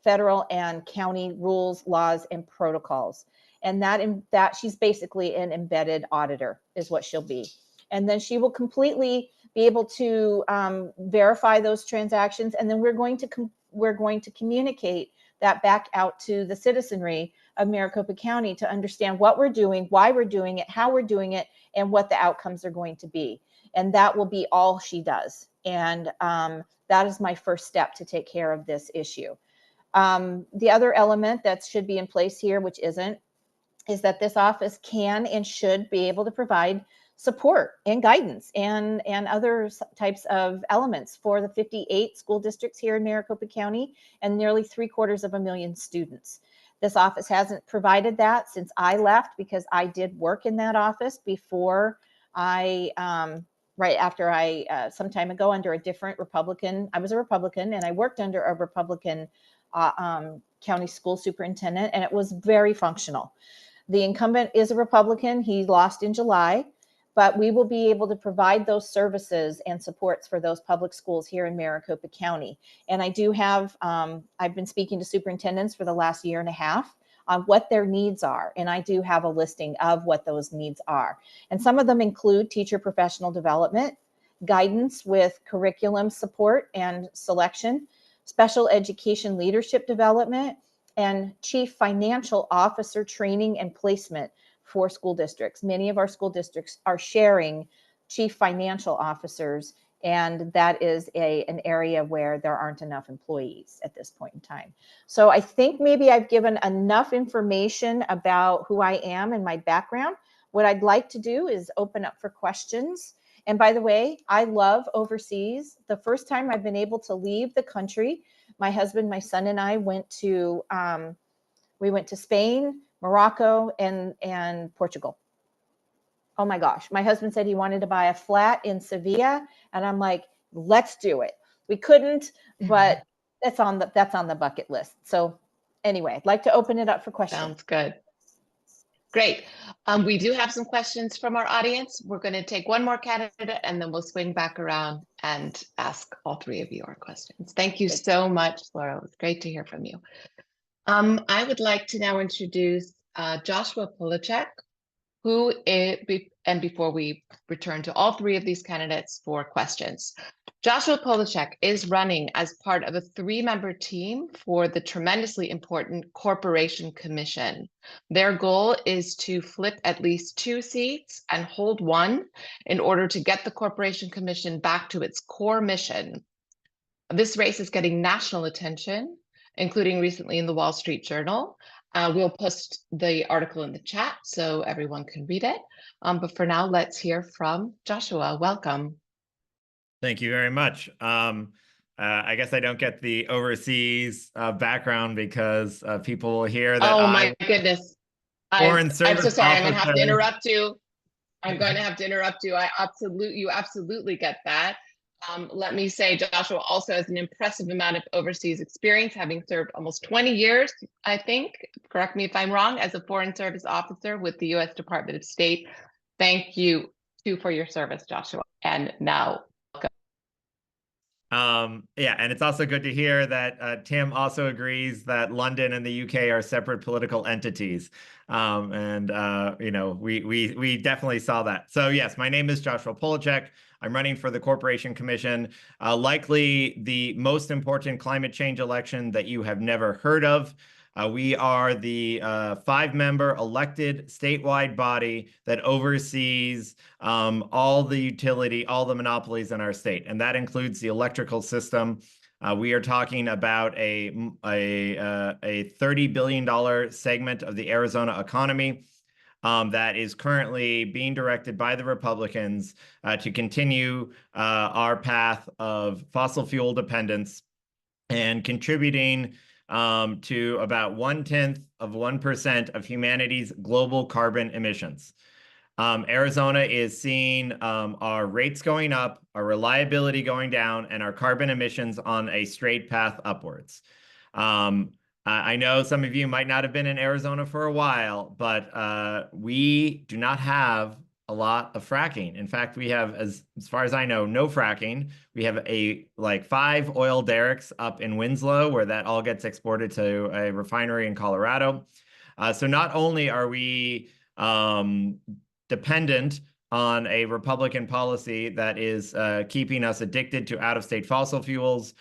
federal, and county rules, laws, and protocols. And that she's basically an embedded auditor is what she'll be. And then she will completely be able to verify those transactions. And then we're going to communicate that back out to the citizenry of Maricopa County to understand what we're doing, why we're doing it, how we're doing it, and what the outcomes are going to be. And that will be all she does. And that is my first step to take care of this issue. The other element that should be in place here, which isn't, is that this office can and should be able to provide support and guidance and other types of elements for the 58 school districts here in Maricopa County and nearly 750,000 students. This office hasn't provided that since I left, because I did work in that office before I, right after I, some time ago, under a different Republican. I was a Republican and I worked under a Republican county school superintendent, and it was very functional. The incumbent is a Republican. He lost in July, but we will be able to provide those services and supports for those public schools here in Maricopa County. And I do have, I've been speaking to superintendents for the last year and a half on what their needs are. And I do have a listing of what those needs are. And some of them include teacher professional development, guidance with curriculum support and selection, special education leadership development, and chief financial officer training and placement for school districts. Many of our school districts are sharing chief financial officers, and that is an area where there aren't enough employees at this point in time. So I think maybe I've given enough information about who I am and my background. What I'd like to do is open up for questions. And by the way, I love overseas. The first time I've been able to leave the country, my husband, my son, and I went to Spain, Morocco, and Portugal. Oh my gosh. My husband said he wanted to buy a flat in Sevilla, and I'm like, let's do it. We couldn't, but that's on the bucket list. So anyway, I'd like to open it up for questions. Sounds good. Great. We do have some questions from our audience. We're going to take one more candidate and then we'll swing back around and ask all three of you our questions. Thank you so much, Laura. It was great to hear from you. I would like to now introduce Joshua Polachek, who is, and before we return to all three of these candidates for questions. Joshua Polachek is running as part of a 3-member team for the tremendously important Corporation Commission. Their goal is to flip at least 2 seats and hold 1 in order to get the Corporation Commission back to its core mission. This race is getting national attention, including recently in the Wall Street Journal. We'll post the article in the chat so everyone can read it. But for now, let's hear from Joshua. Welcome. Thank you very much. I guess I don't get the overseas background because people will hear that. Oh my goodness. Foreign I'm service so sorry. I'm going to have to officer. interrupt you. I absolutely get that. Let me say, Joshua also has an impressive amount of overseas experience, having served almost 20 years, I think, correct me if I'm wrong, as a foreign service officer with the U.S. Department of State. Thank you too for your service, Joshua. And now, welcome. Yeah, and it's also good to hear that Tim also agrees that London and the UK are separate political entities. You know, we definitely saw that. So yes, my name is Joshua Polachek. I'm running for the Corporation Commission, likely the most important climate change election that you have never heard of. We are the 5-member elected statewide body that oversees all the monopolies in our state, and that includes the electrical system. We are talking about a $30 billion segment of the Arizona economy that is currently being directed by the Republicans to continue our path of fossil fuel dependence and contributing to about 0.1% of humanity's global carbon emissions. Arizona is seeing our rates going up, our reliability going down, and our carbon emissions on a straight path upwards. I know some of you might not have been in Arizona for a while, but we do not have a lot of fracking. In fact, we have, as far as I know, no fracking. We have like 5 oil derricks up in Winslow, where that all gets exported to a refinery in Colorado. So not only are we dependent on a Republican policy that is keeping us addicted to out-of-state fossil fuels,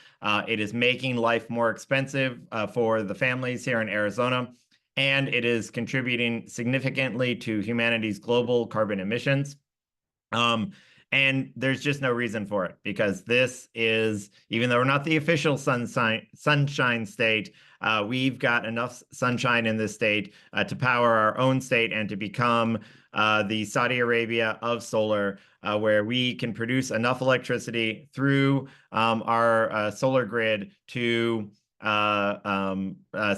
it is making life more expensive for the families here in Arizona, and it is contributing significantly to humanity's global carbon emissions. And there's just no reason for it, because this is, even though we're not the official sunshine state, we've got enough sunshine in this state to power our own state and to become the Saudi Arabia of solar, where we can produce enough electricity through our solar grid to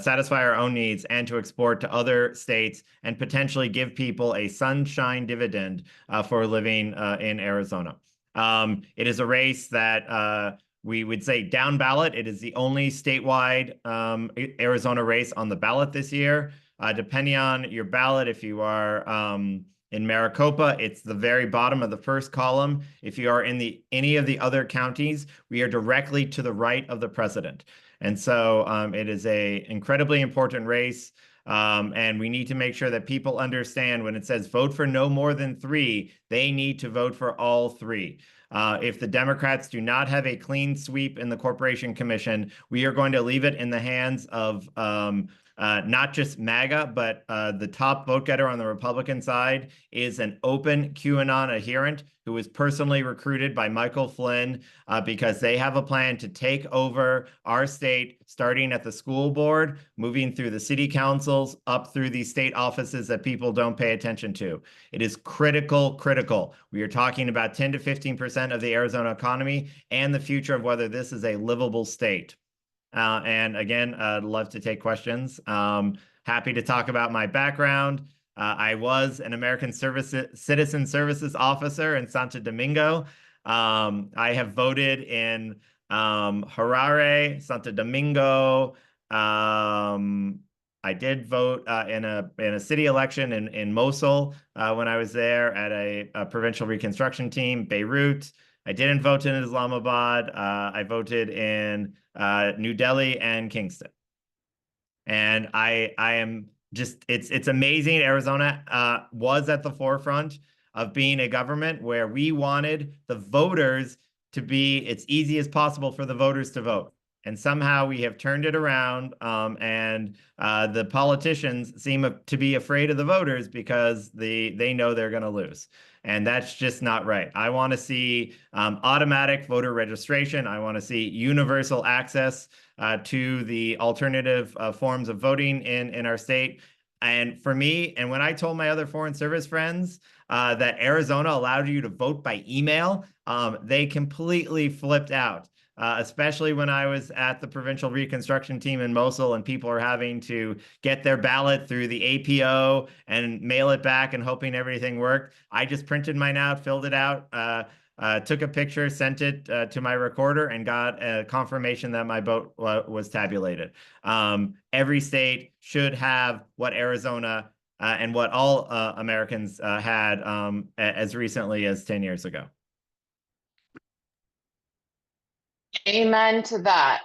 satisfy our own needs and to export to other states and potentially give people a sunshine dividend for living in Arizona. It is a race that we would say down ballot. It is the only statewide Arizona race on the ballot this year. Depending on your ballot, if you are in Maricopa, it's the very bottom of the first column. If you are in any of the other counties, we are directly to the right of the president. And so it is an incredibly important race. And we need to make sure that people understand when it says vote for no more than 3, they need to vote for all 3. If the Democrats do not have a clean sweep in the Corporation Commission, we are going to leave it in the hands of not just MAGA, but the top vote getter on the Republican side is an open QAnon adherent who was personally recruited by Michael Flynn because they have a plan to take over our state, starting at the school board, moving through the city councils, up through these state offices that people don't pay attention to. It is critical. We are talking about 10 to 15% of the Arizona economy and the future of whether this is a livable state. And again, I'd love to take questions. Happy to talk about my background. I was an American Citizen Services officer in Santo Domingo. I have voted in Harare, Santo Domingo. I did vote in a city election in Mosul when I was there at a provincial reconstruction team, Beirut. I didn't vote in Islamabad. I voted in New Delhi and Kingston. And I am just, it's amazing. Arizona was at the forefront of being a government where we wanted the voters to be, it's easy as possible for the voters to vote. And somehow we have turned it around, and the politicians seem to be afraid of the voters because they know they're going to lose. And that's just not right. I want to see automatic voter registration. I want to see universal access to the alternative forms of voting in our state. And for me, and when I told my other foreign service friends that Arizona allowed you to vote by email, they completely flipped out. Especially when I was at the provincial reconstruction team in Mosul and people are having to get their ballot through the APO and mail it back and hoping everything worked. I just printed mine out, filled it out, took a picture, sent it to my recorder, and got a confirmation that my vote was tabulated. Every state should have what Arizona and what all Americans had as recently as 10 years ago. Amen to that.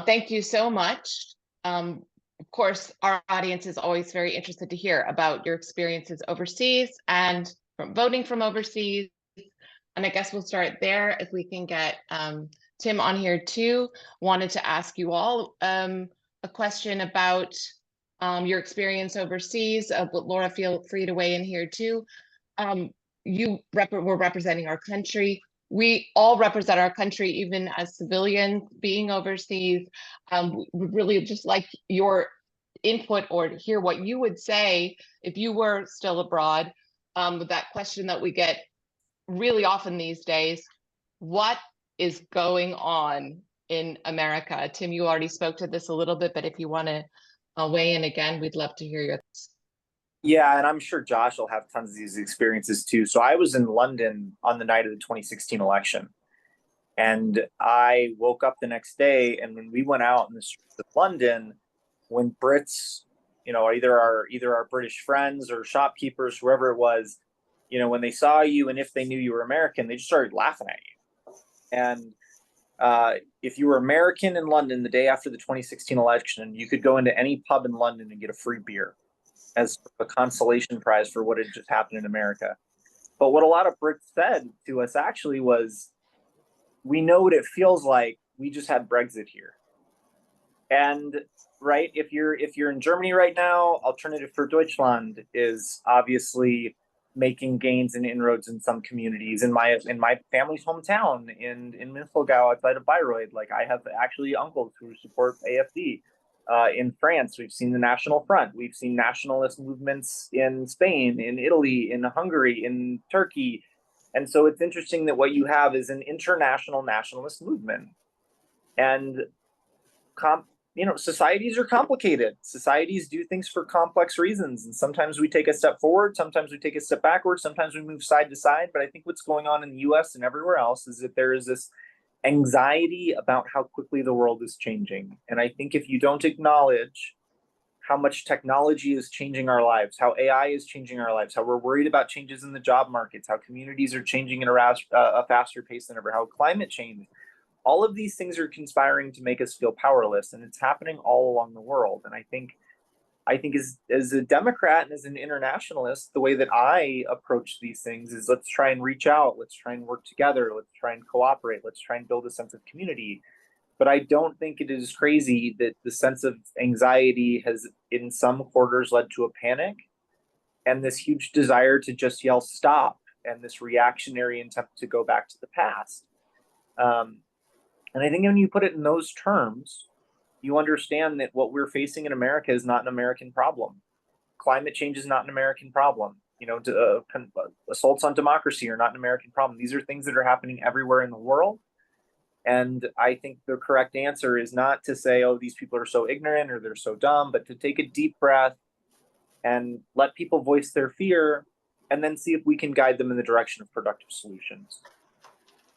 Thank you so much. Of course, our audience is always very interested to hear about your experiences overseas and from voting from overseas. And I guess we'll start there if we can get Tim on here too. Wanted to ask you all a question about your experience overseas, but Laura, feel free to weigh in here too. You were representing our country. We all represent our country, even as civilians being overseas. We really just like your input or to hear what you would say if you were still abroad. With that question that we get really often these days, what is going on in America? Tim, you already spoke to this a little bit, but if you want to weigh in again, we'd love to hear your thoughts. Yeah, and I'm sure Josh will have tons of these experiences too. So I was in London on the night of the 2016 election, and I woke up the next day, and when we went out in the streets of London, when Brits, either our British friends or shopkeepers, whoever it was, when they saw you and if they knew you were American, they just started laughing at you. And if you were American in London the day after the 2016 election, you could go into any pub in London and get a free beer as a consolation prize for what had just happened in America. But what a lot of Brits said to us actually was, we know what it feels like. We just had Brexit here. And right, if you're in Germany right now, Alternative for Deutschland is obviously making gains and inroads in some communities. In my family's hometown in Mistelgau outside of Bayreuth, like I have actually uncles who support AFD. In France, we've seen the National Front. We've seen nationalist movements in Spain, in Italy, in Hungary, in Turkey. And so it's interesting that what you have is an international nationalist movement. And societies are complicated. Societies do things for complex reasons. And sometimes we take a step forward, sometimes we take a step backward, sometimes we move side to side. But I think what's going on in the US and everywhere else is that there is this anxiety about how quickly the world is changing. And I think if you don't acknowledge how much technology is changing our lives, how AI is changing our lives, how we're worried about changes in the job markets, how communities are changing at a faster pace than ever, how climate change, all of these things are conspiring to make us feel powerless, and it's happening all along the world. And I think as a Democrat and as an internationalist, the way that I approach these things is let's try and reach out, let's try and work together, let's try and cooperate, let's try and build a sense of community. But I don't think it is crazy that the sense of anxiety has in some quarters led to a panic and this huge desire to just yell stop and this reactionary attempt to go back to the past. And I think when you put it in those terms, you understand that what we're facing in America is not an American problem. Climate change is not an American problem. Assaults on democracy are not an American problem. These are things that are happening everywhere in the world. And I think the correct answer is not to say, oh, these people are so ignorant or they're so dumb, but to take a deep breath and let people voice their fear and then see if we can guide them in the direction of productive solutions.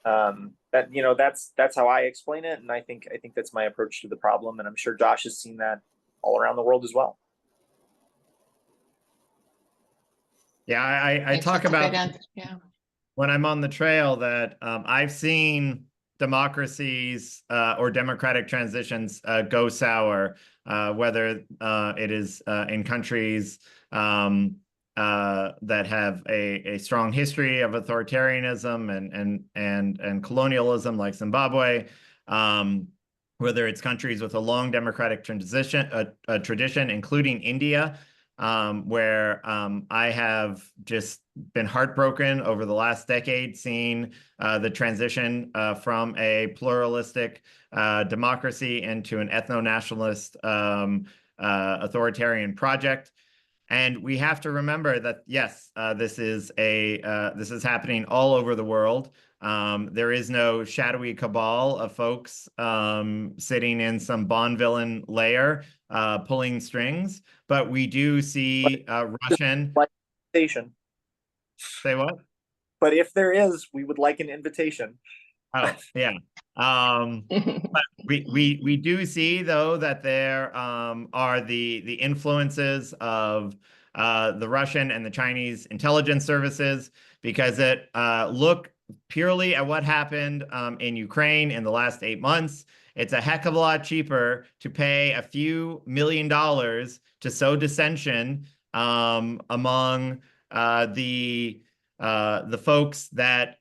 That's how I explain it. And I think that's my approach to the problem. And I'm sure Josh has seen that all around the world as well. Yeah, I talk about when I'm on the trail that I've seen democracies or democratic transitions go sour, whether it is in countries that have a strong history of authoritarianism and colonialism like Zimbabwe, whether it's countries with a long democratic tradition, including India, where I have just been heartbroken over the last decade seeing the transition from a pluralistic democracy into an ethno-nationalist authoritarian project. And we have to remember that, yes, this is happening all over the world. There is no shadowy cabal of folks sitting in some Bond villain lair pulling strings, but we do see Russian. Say what? But if there is, we would like an invitation. Oh, yeah. But we do see though that there are the influences of the Russian and the Chinese intelligence services, because look purely at what happened in Ukraine in the last 8 months. It's a heck of a lot cheaper to pay a few $1 million to sow dissension among the folks that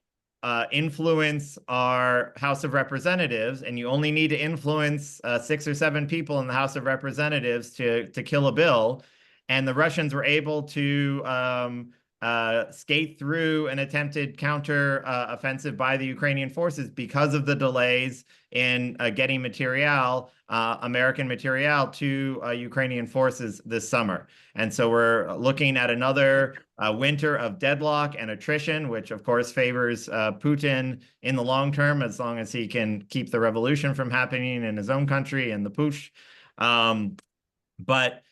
influence our House of Representatives, and you only need to influence 6 or 7 people in the House of Representatives to kill a bill. And the Russians were able to skate through an attempted counter offensive by the Ukrainian forces because of the delays in getting American material to Ukrainian forces this summer. And so we're looking at another winter of deadlock and attrition, which of course favors Putin in the long term, as long as he can keep the revolution from happening in his own country and the push. But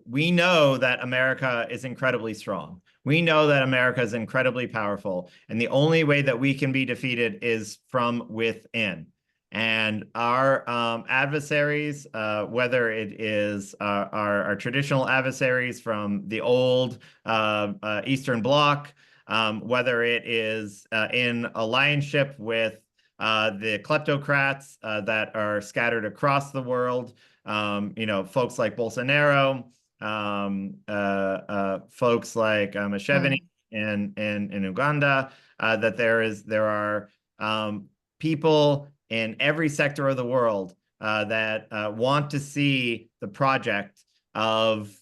we know that America is incredibly strong. We know that America is incredibly powerful, and the only way that we can be defeated is from within. And our adversaries, whether it is our traditional adversaries from the old Eastern Bloc, whether it is in allianceship with the kleptocrats that are scattered across the world, folks like Bolsonaro, folks like Museveni in Uganda, that there are people in every sector of the world that want to see the project of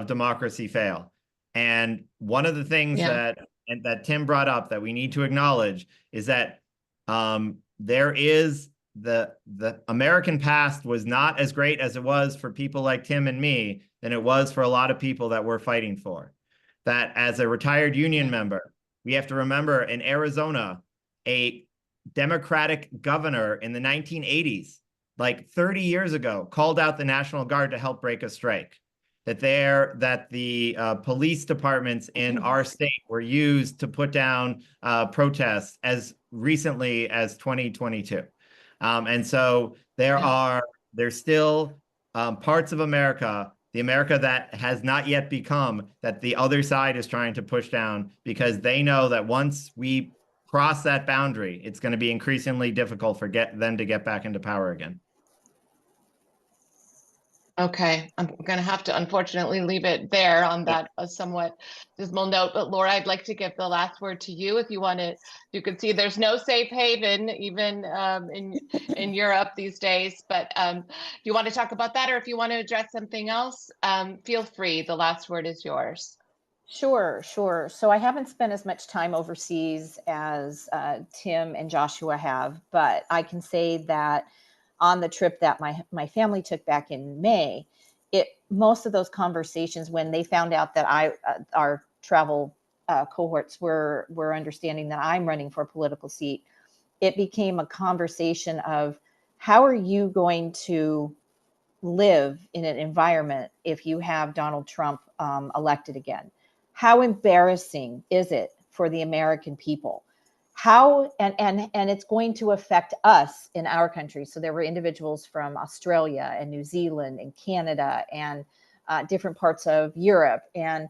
democracy fail. And one of the things that Tim brought up that we need to acknowledge is that there is the American past was not as great as it was for people like Tim and me than it was for a lot of people that we're fighting for. That as a retired union member, we have to remember in Arizona, a Democratic governor in the 1980s, like 30 years ago, called out the National Guard to help break a strike. That the police departments in our state were used to put down protests as recently as 2022. And so there's still parts of America, the America that has not yet become, that the other side is trying to push down, because they know that once we cross that boundary, it's going to be increasingly difficult for them to get back into power again. Okay, I'm going to have to unfortunately leave it there on that somewhat dismal note. But Laura, I'd like to give the last word to you. If you want to, you can see there's no safe haven even in Europe these days. But if you want to talk about that, or if you want to address something else, feel free. The last word is yours. Sure. So I haven't spent as much time overseas as Tim and Joshua have, but I can say that on the trip that my family took back in May, most of those conversations, when they found out that our travel cohorts were understanding that I'm running for a political seat, it became a conversation of how are you going to live in an environment if you have Donald Trump elected again? How embarrassing is it for the American people? How and it's going to affect us in our country. So there were individuals from Australia and New Zealand and Canada and different parts of Europe. And,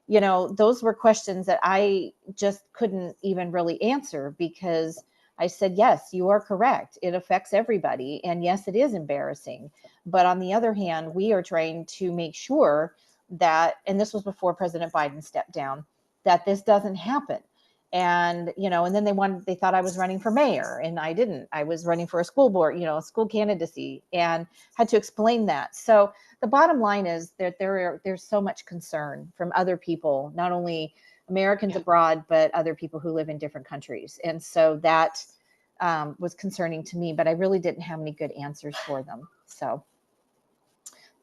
those were questions that I just couldn't even really answer, because I said, yes, you are correct. It affects everybody. And yes, it is embarrassing. But on the other hand, we are trying to make sure that, and this was before President Biden stepped down, that this doesn't happen. And, and then they thought I was running for mayor, and I didn't. I was running for a school board, a school candidacy, and had to explain that. So the bottom line is that there's so much concern from other people, not only Americans abroad, but other people who live in different countries. And so that was concerning to me, but I really didn't have any good answers for them. So,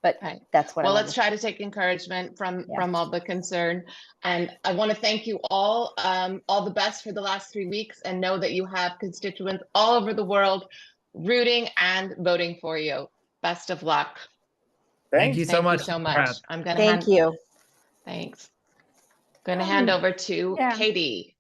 but that's what. Well, let's try to take encouragement from all the concern, and I want to thank you all the best for the last 3 weeks, and know that you have constituents all over the world rooting and voting for you. Best of luck. Thank you so much. I'm going to Thank you. Thanks. Going to hand over to Katie.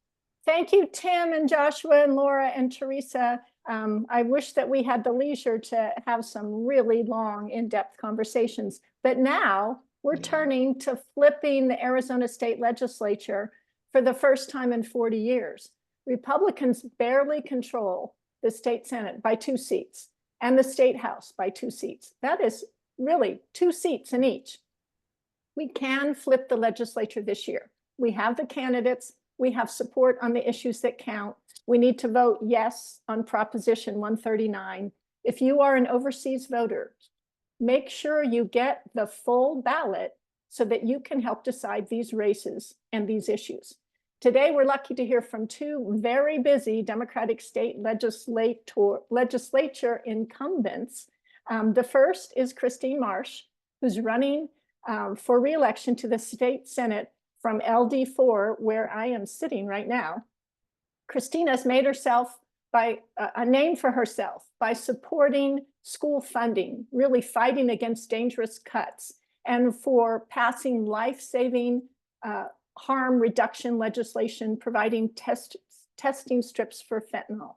Thank you, Tim and Joshua and Laura and Teresa. I wish that we had the leisure to have some really long, in-depth conversations, but now we're turning to flipping the Arizona State Legislature for the first time in 40 years. Republicans barely control the state Senate by 2 seats and the state House by 2 seats. That is really 2 seats in each. We can flip the legislature this year. We have the candidates. We have support on the issues that count. We need to vote yes on Proposition 139. If you are an overseas voter, make sure you get the full ballot so that you can help decide these races and these issues. Today, we're lucky to hear from 2 very busy Democratic state legislature incumbents. The first is Christine Marsh, who's running for re-election to the state Senate from LD4, where I am sitting right now. Christina's made herself a name for herself by supporting school funding, really fighting against dangerous cuts, and for passing life-saving harm reduction legislation, providing testing strips for fentanyl.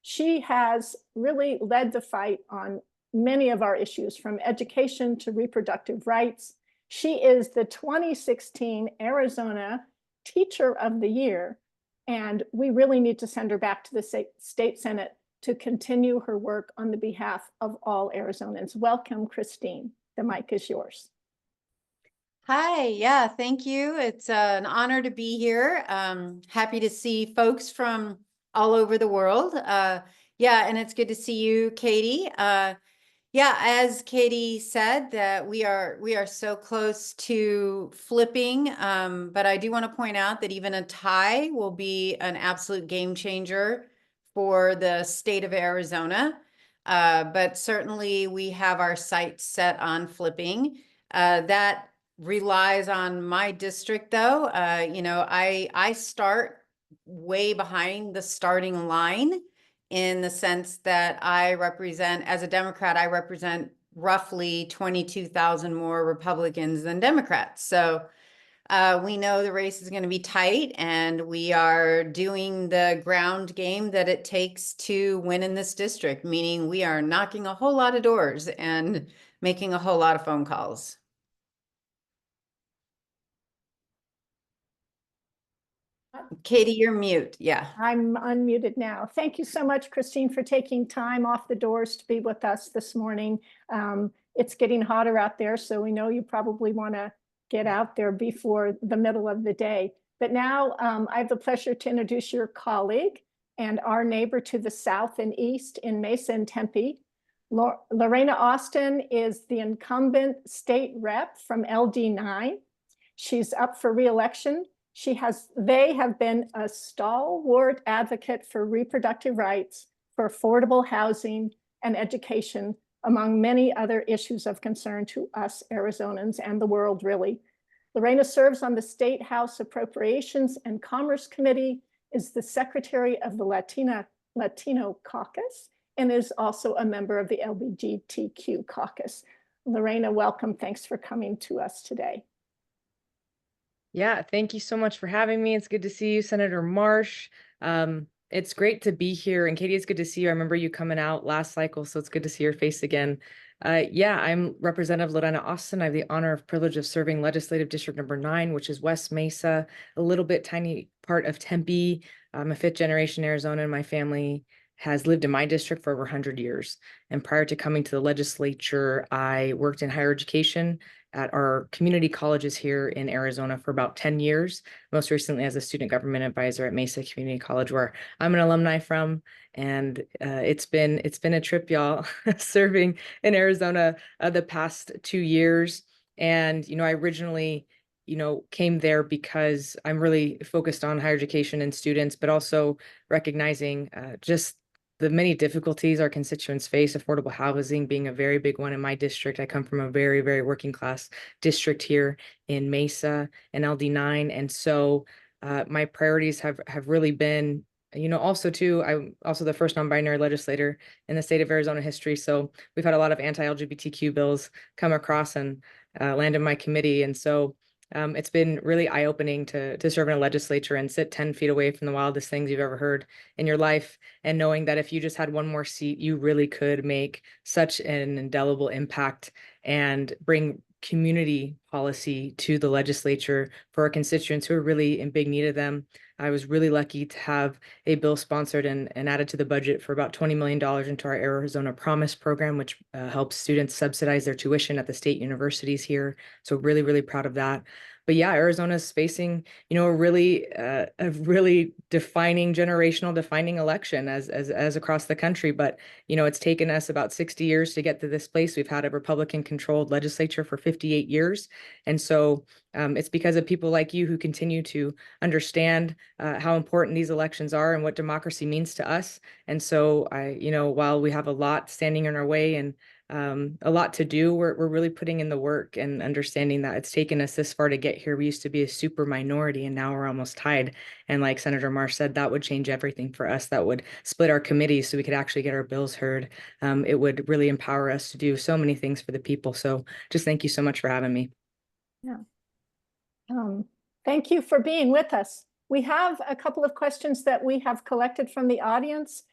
She has really led the fight on many of our issues, from education to reproductive rights. She is the 2016 Arizona Teacher of the Year, and we really need to send her back to the state Senate to continue her work on the behalf of all Arizonans. Welcome, Christine. The mic is yours. Hi, thank you. It's an honor to be here. Happy to see folks from all over the world. And it's good to see you, Katie. Yeah, as Katie said, that we are so close to flipping, but I do want to point out that even a tie will be an absolute game changer for the state of Arizona. But certainly we have our sights set on flipping. That relies on my district, though. You know, I start way behind the starting line, in the sense that I represent, as a Democrat, I represent roughly 22,000 more Republicans than Democrats. So we know the race is going to be tight, and we are doing the ground game that it takes to win in this district, meaning we are knocking a whole lot of doors and making a whole lot of phone calls. Katie, you're mute. Yeah. I'm unmuted now. Thank you so much, Christine, for taking time off the doors to be with us this morning. It's getting hotter out there, so we know you probably want to get out there before the middle of the day. But now I have the pleasure to introduce your colleague and our neighbor to the south and east in Mesa and Tempe. Lorena Austin is the incumbent state rep from LD9. She's up for re-election. They have been a stalwart advocate for reproductive rights, for affordable housing and education, among many other issues of concern to us Arizonans and the world, really. Lorena serves on the State House Appropriations and Commerce Committee, is the secretary of the Latino Caucus, and is also a member of the LGBTQ Caucus. Lorena, welcome. Thanks for coming to us today. Yeah, thank you so much for having me. It's good to see you, Senator Marsh. It's great to be here. And Katie, it's good to see you. I remember you coming out last cycle, so it's good to see your face again. Yeah, I'm Representative Lorena Austin. I have the honor of privilege of serving Legislative District number 9, which is West Mesa, a little bit tiny part of Tempe. I'm a 5th-generation Arizonan. My family has lived in my district for over 100 years. And prior to coming to the legislature, I worked in higher education at our community colleges here in Arizona for about 10 years, most recently as a student government advisor at Mesa Community College, where I'm an alumni from. And it's been a trip, y'all, serving in Arizona the past 2 years. And, I originally, came there because I'm really focused on higher education and students, but also recognizing just the many difficulties our constituents face, affordable housing being a very big one in my district. I come from a very, very working class district here in Mesa and LD9. And so my priorities have really been, also too, I'm also the first non-binary legislator in the state of Arizona history. So we've had a lot of anti-LGBTQ bills come across and land in my committee. And so it's been really eye-opening to serve in a legislature and sit 10 feet away from the wildest things you've ever heard in your life, and knowing that if you just had one more seat, you really could make such an indelible impact and bring community policy to the legislature for our constituents who are really in big need of them. I was really lucky to have a bill sponsored and added to the budget for about $20 million into our Arizona Promise program, which helps students subsidize their tuition at the state universities here. So really, really proud of that. But yeah, Arizona's facing, a really generational defining election as across the country. But, it's taken us about 60 years to get to this place. We've had a Republican controlled legislature for 58 years. And so it's because of people like you who continue to understand how important these elections are and what democracy means to us. And so while we have a lot standing in our way and a lot to do, we're really putting in the work and understanding that it's taken us this far to get here. We used to be a super minority and now we're almost tied. And like Senator Marsh said, that would change everything for us. That would split our committees so we could actually get our bills heard. It would really empower us to do so many things for the people. So just thank you so much for having me. Yeah. Thank you for being with us. We have a couple of questions that we have collected from the audience.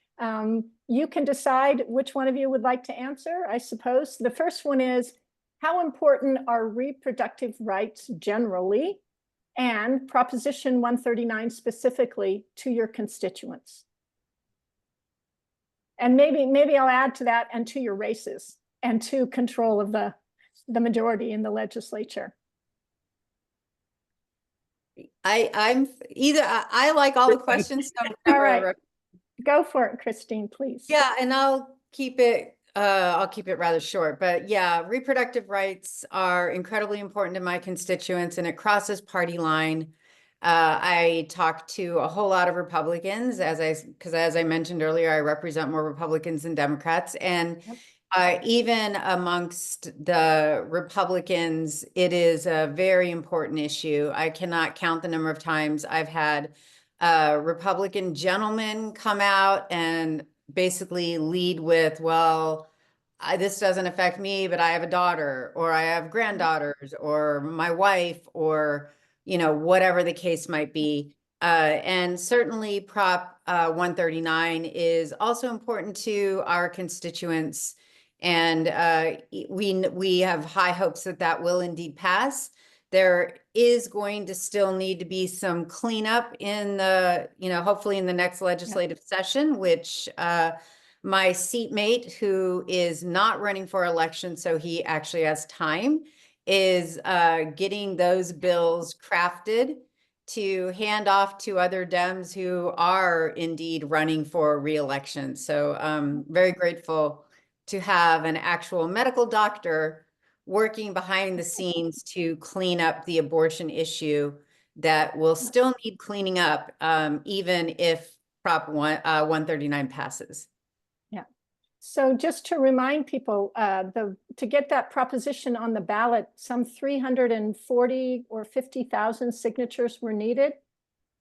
You can decide which one of you would like to answer, I suppose. The first one is, how important are reproductive rights generally and Proposition 139 specifically to your constituents? And maybe I'll add to that, and to your races and to control of the majority in the legislature. I like all the questions. So all right. Go for it, Christine, please. Yeah, and I'll keep it I'll keep it rather short, but yeah, reproductive rights are incredibly important to my constituents, and it crosses party line. I talk to a whole lot of Republicans because as I mentioned earlier, I represent more Republicans than Democrats. And even amongst the Republicans, it is a very important issue. I cannot count the number of times I've had Republican gentlemen come out and basically lead with, well, this doesn't affect me, but I have a daughter, or I have granddaughters, or my wife, or, you know, whatever the case might be. And certainly Prop 139 is also important to our constituents. And we have high hopes that that will indeed pass. There is going to still need to be some cleanup in the, you know, hopefully in the next legislative session, which my seatmate, who is not running for election, so he actually has time, is getting those bills crafted to hand off to other Dems who are indeed running for re-election. So I'm very grateful to have an actual medical doctor working behind the scenes to clean up the abortion issue that will still need cleaning up, even if Prop 139 passes. Yeah. So just to remind people, to get that proposition on the ballot, some 340 or 50,000 signatures were needed,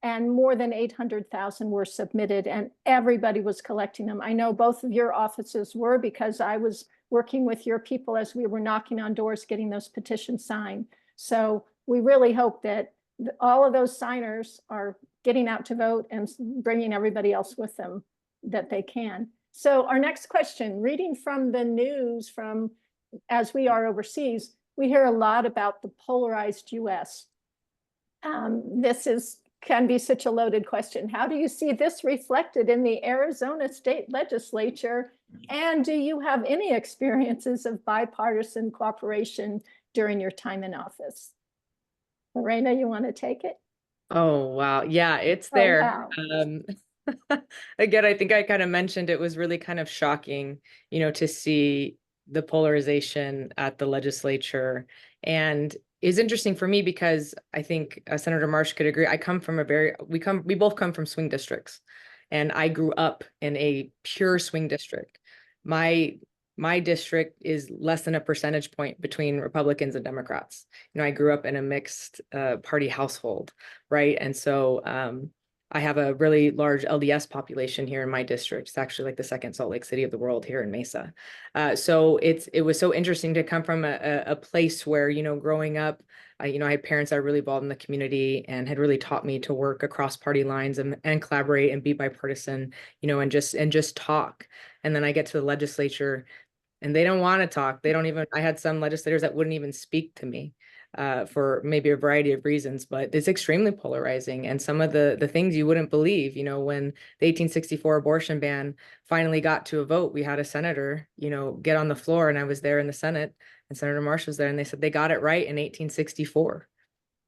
and more than 800,000 were submitted, and everybody was collecting them. I know both of your offices were, because I was working with your people as we were knocking on doors, getting those petitions signed. So we really hope that all of those signers are getting out to vote and bringing everybody else with them that they can. So our next question, reading from the news from, as we are overseas, we hear a lot about the polarized US. This can be such a loaded question. How do you see this reflected in the Arizona state legislature? And do you have any experiences of bipartisan cooperation during your time in office? Lorena, you want to take it? Oh, wow. Yeah, it's Oh, there. wow. Again, I think I kind of mentioned it was really kind of shocking, you know, to see the polarization at the legislature. And is interesting for me because I think Senator Marsh could agree. We both come from swing districts, and I grew up in a pure swing district. My district is less than a percentage point between Republicans and Democrats. You know, I grew up in a mixed party household, right? And so I have a really large LDS population here in my district. It's actually like the second Salt Lake City of the world here in Mesa. So it was so interesting to come from a place where, you know, growing up, you know, I had parents that were really involved in the community and had really taught me to work across party lines and collaborate and be bipartisan, you know, and just talk. And then I get to the legislature and they don't want to talk. They don't even, I had some legislators that wouldn't even speak to me for maybe a variety of reasons, but it's extremely polarizing. And some of the things you wouldn't believe, you know, when the 1864 abortion ban finally got to a vote, we had a senator, you know, get on the floor, and I was there in the Senate, and Senator Marsh was there, and they said they got it right in 1864.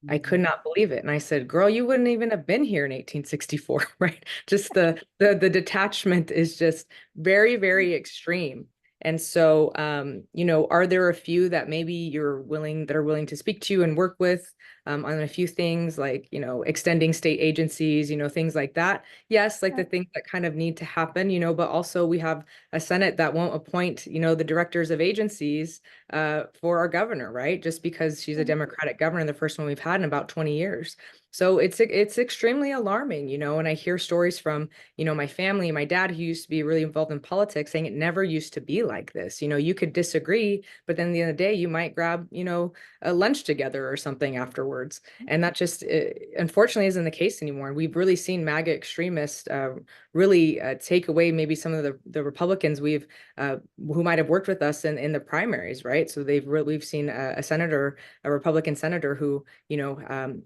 I could not believe it. And I said, girl, you wouldn't even have been here in 1864, right? Just the detachment is just very, very extreme. And so, you know, are there a few that maybe are willing to speak to you and work with on a few things, like, you know, extending state agencies, you know, things like that? Yes, like the things that kind of need to happen, you know, but also we have a Senate that won't appoint, you know, the directors of agencies for our governor, right? Just because she's a Democratic governor, the first one we've had in about 20 years. So it's extremely alarming, you know, and I hear stories from, you know, my family, my dad, who used to be really involved in politics, saying it never used to be like this. You know, you could disagree, but then at the end of the day, you might grab, you know, a lunch together or something afterwards. And that just unfortunately isn't the case anymore. And we've really seen MAGA extremists really take away maybe some of the Republicans who might have worked with us in the primaries, right? So we've seen a Republican senator who, you know,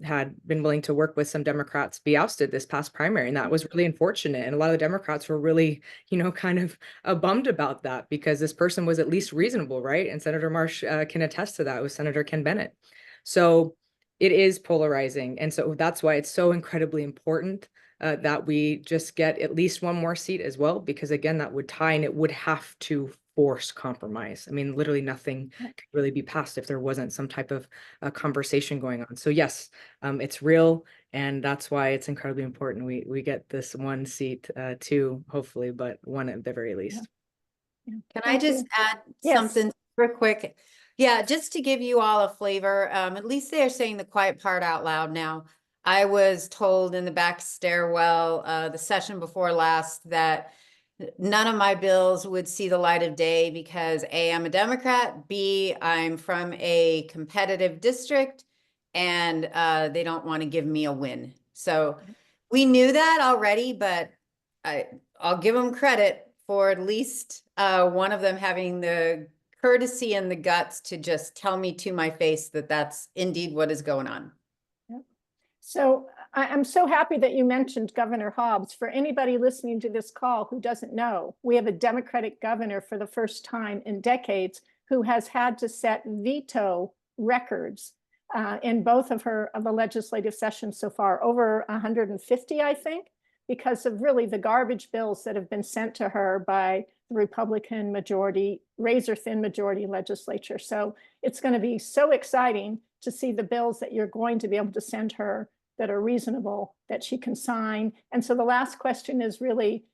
had been willing to work with some Democrats be ousted this past primary. And that was really unfortunate. And a lot of the Democrats were really, you know, kind of bummed about that, because this person was at least reasonable, right? And Senator Marsh can attest to that. It was Senator Ken Bennett. So it is polarizing. And so that's why it's so incredibly important that we just get at least one more seat as well, because again, that would tie, and it would have to forced compromise. I mean, literally nothing could really be passed if there wasn't some type of conversation going on. So yes, it's real, and that's why it's incredibly important we get this one seat, two, hopefully, but one at the very least. Can I just add something real quick? Yeah, just to give you all a flavor, at least they're saying the quiet part out loud now. I was told in the back stairwell, the session before last, that none of my bills would see the light of day because A, I'm a Democrat, B, I'm from a competitive district, and they don't want to give me a win. So we knew that already, but I'll give them credit for at least one of them having the courtesy and the guts to just tell me to my face that that's indeed what is going on. Yep. So I'm so happy that you mentioned Governor Hobbs. For anybody listening to this call who doesn't know, we have a Democratic governor for the first time in decades who has had to set veto records in both of the legislative sessions so far, over 150, I think, because of really the garbage bills that have been sent to her by the Republican majority, razor-thin majority legislature. So it's going to be so exciting to see the bills that you're going to be able to send her that are reasonable, that she can sign. And so the last question is really,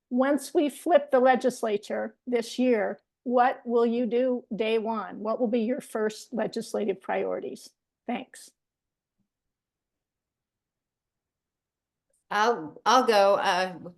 once we flip the legislature this year, what will you do day one? What will be your first legislative priorities? Thanks. I'll go.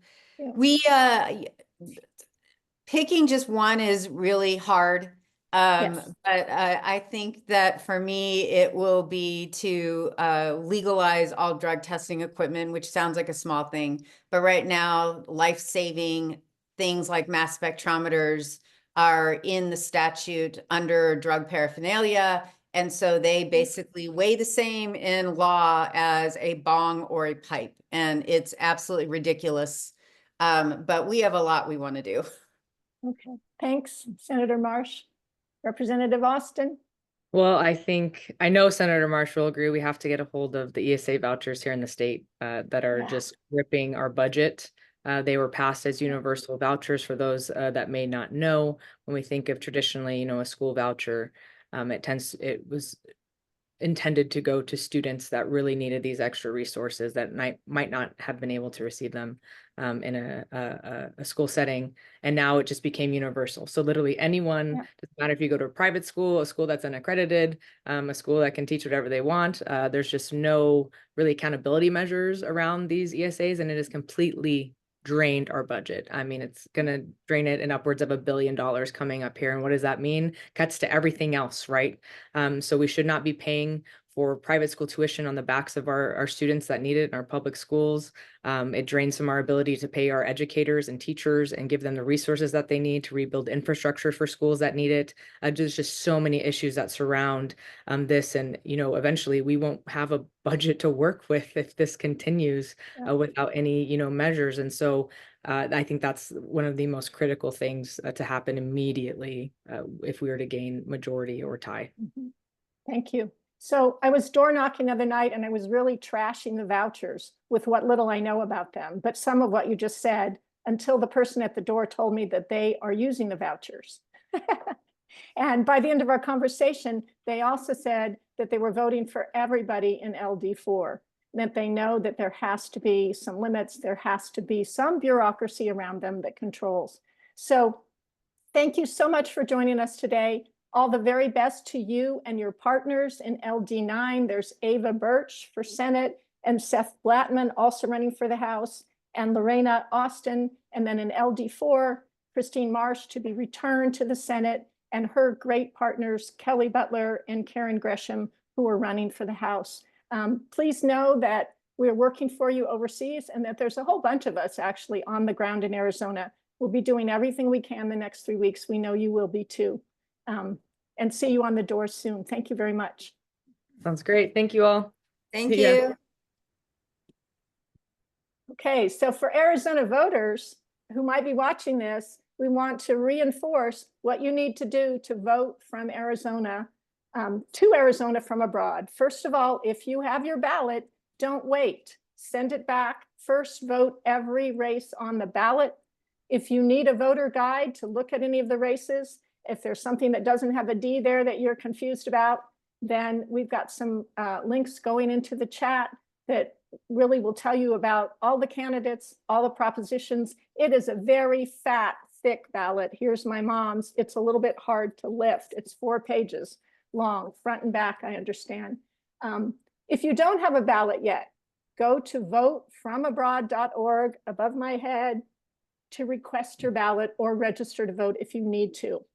Picking just one is really hard. But I think that for me, it will be to legalize all drug testing equipment, which sounds like a small thing. But right now, life-saving things like mass spectrometers are in the statute under drug paraphernalia. And so they basically weigh the same in law as a bong or a pipe. And it's absolutely ridiculous. But we have a lot we want to do. Okay, thanks, Senator Marsh. Representative Austin? Well, I know Senator Marsh will agree. We have to get a hold of the ESA vouchers here in the state that are just ripping our budget. They were passed as universal vouchers for those that may not know. When we think of traditionally, a school voucher, it was intended to go to students that really needed these extra resources that might not have been able to receive them in a school setting. And now it just became universal. So literally anyone, doesn't matter if you go to a private school, a school that's unaccredited, a school that can teach whatever they want. There's just no really accountability measures around these ESAs, and it is completely drained our budget. I mean, it's going to drain it in upwards of $1 billion coming up here. And what does that mean? Cuts to everything else, right? So we should not be paying for private school tuition on the backs of our students that need it in our public schools. It drains from our ability to pay our educators and teachers and give them the resources that they need to rebuild infrastructure for schools that need it. There's just so many issues that surround this. And, eventually we won't have a budget to work with if this continues without any, measures. And so I think that's one of the most critical things to happen immediately if we were to gain majority or tie. Thank you. So I was door knocking the other night and I was really trashing the vouchers with what little I know about them. But some of what you just said, until the person at the door told me that they are using the vouchers. And by the end of our conversation, they also said that they were voting for everybody in LD4, that they know that there has to be some limits, there has to be some bureaucracy around them that controls. So thank you so much for joining us today. All the very best to you and your partners in LD9. There's Ava Birch for Senate and Seth Blattman also running for the House, and Lorena Austin. And then in LD4, Christine Marsh to be returned to the Senate, and her great partners, Kelly Butler and Karen Gresham, who are running for the House. Please know that we're working for you overseas and that there's a whole bunch of us actually on the ground in Arizona. We'll be doing everything we can the next 3 weeks. We know you will be too. And see you on the door soon. Thank you very much. Sounds great. Thank you all. Thank you. Okay, so for Arizona voters who might be watching this, we want to reinforce what you need to do to vote from Arizona, to Arizona from abroad. First of all, if you have your ballot, don't wait. Send it back. First vote every race on the ballot. If you need a voter guide to look at any of the races, if there's something that doesn't have a D there that you're confused about, then we've got some links going into the chat that really will tell you about all the candidates, all the propositions. It is a very fat, thick ballot. Here's my mom's. It's a little bit hard to lift. It's 4 pages long, front and back, I understand. If you don't have a ballot yet, go to votefromabroad.org above my head to request your ballot or register to vote if you need to.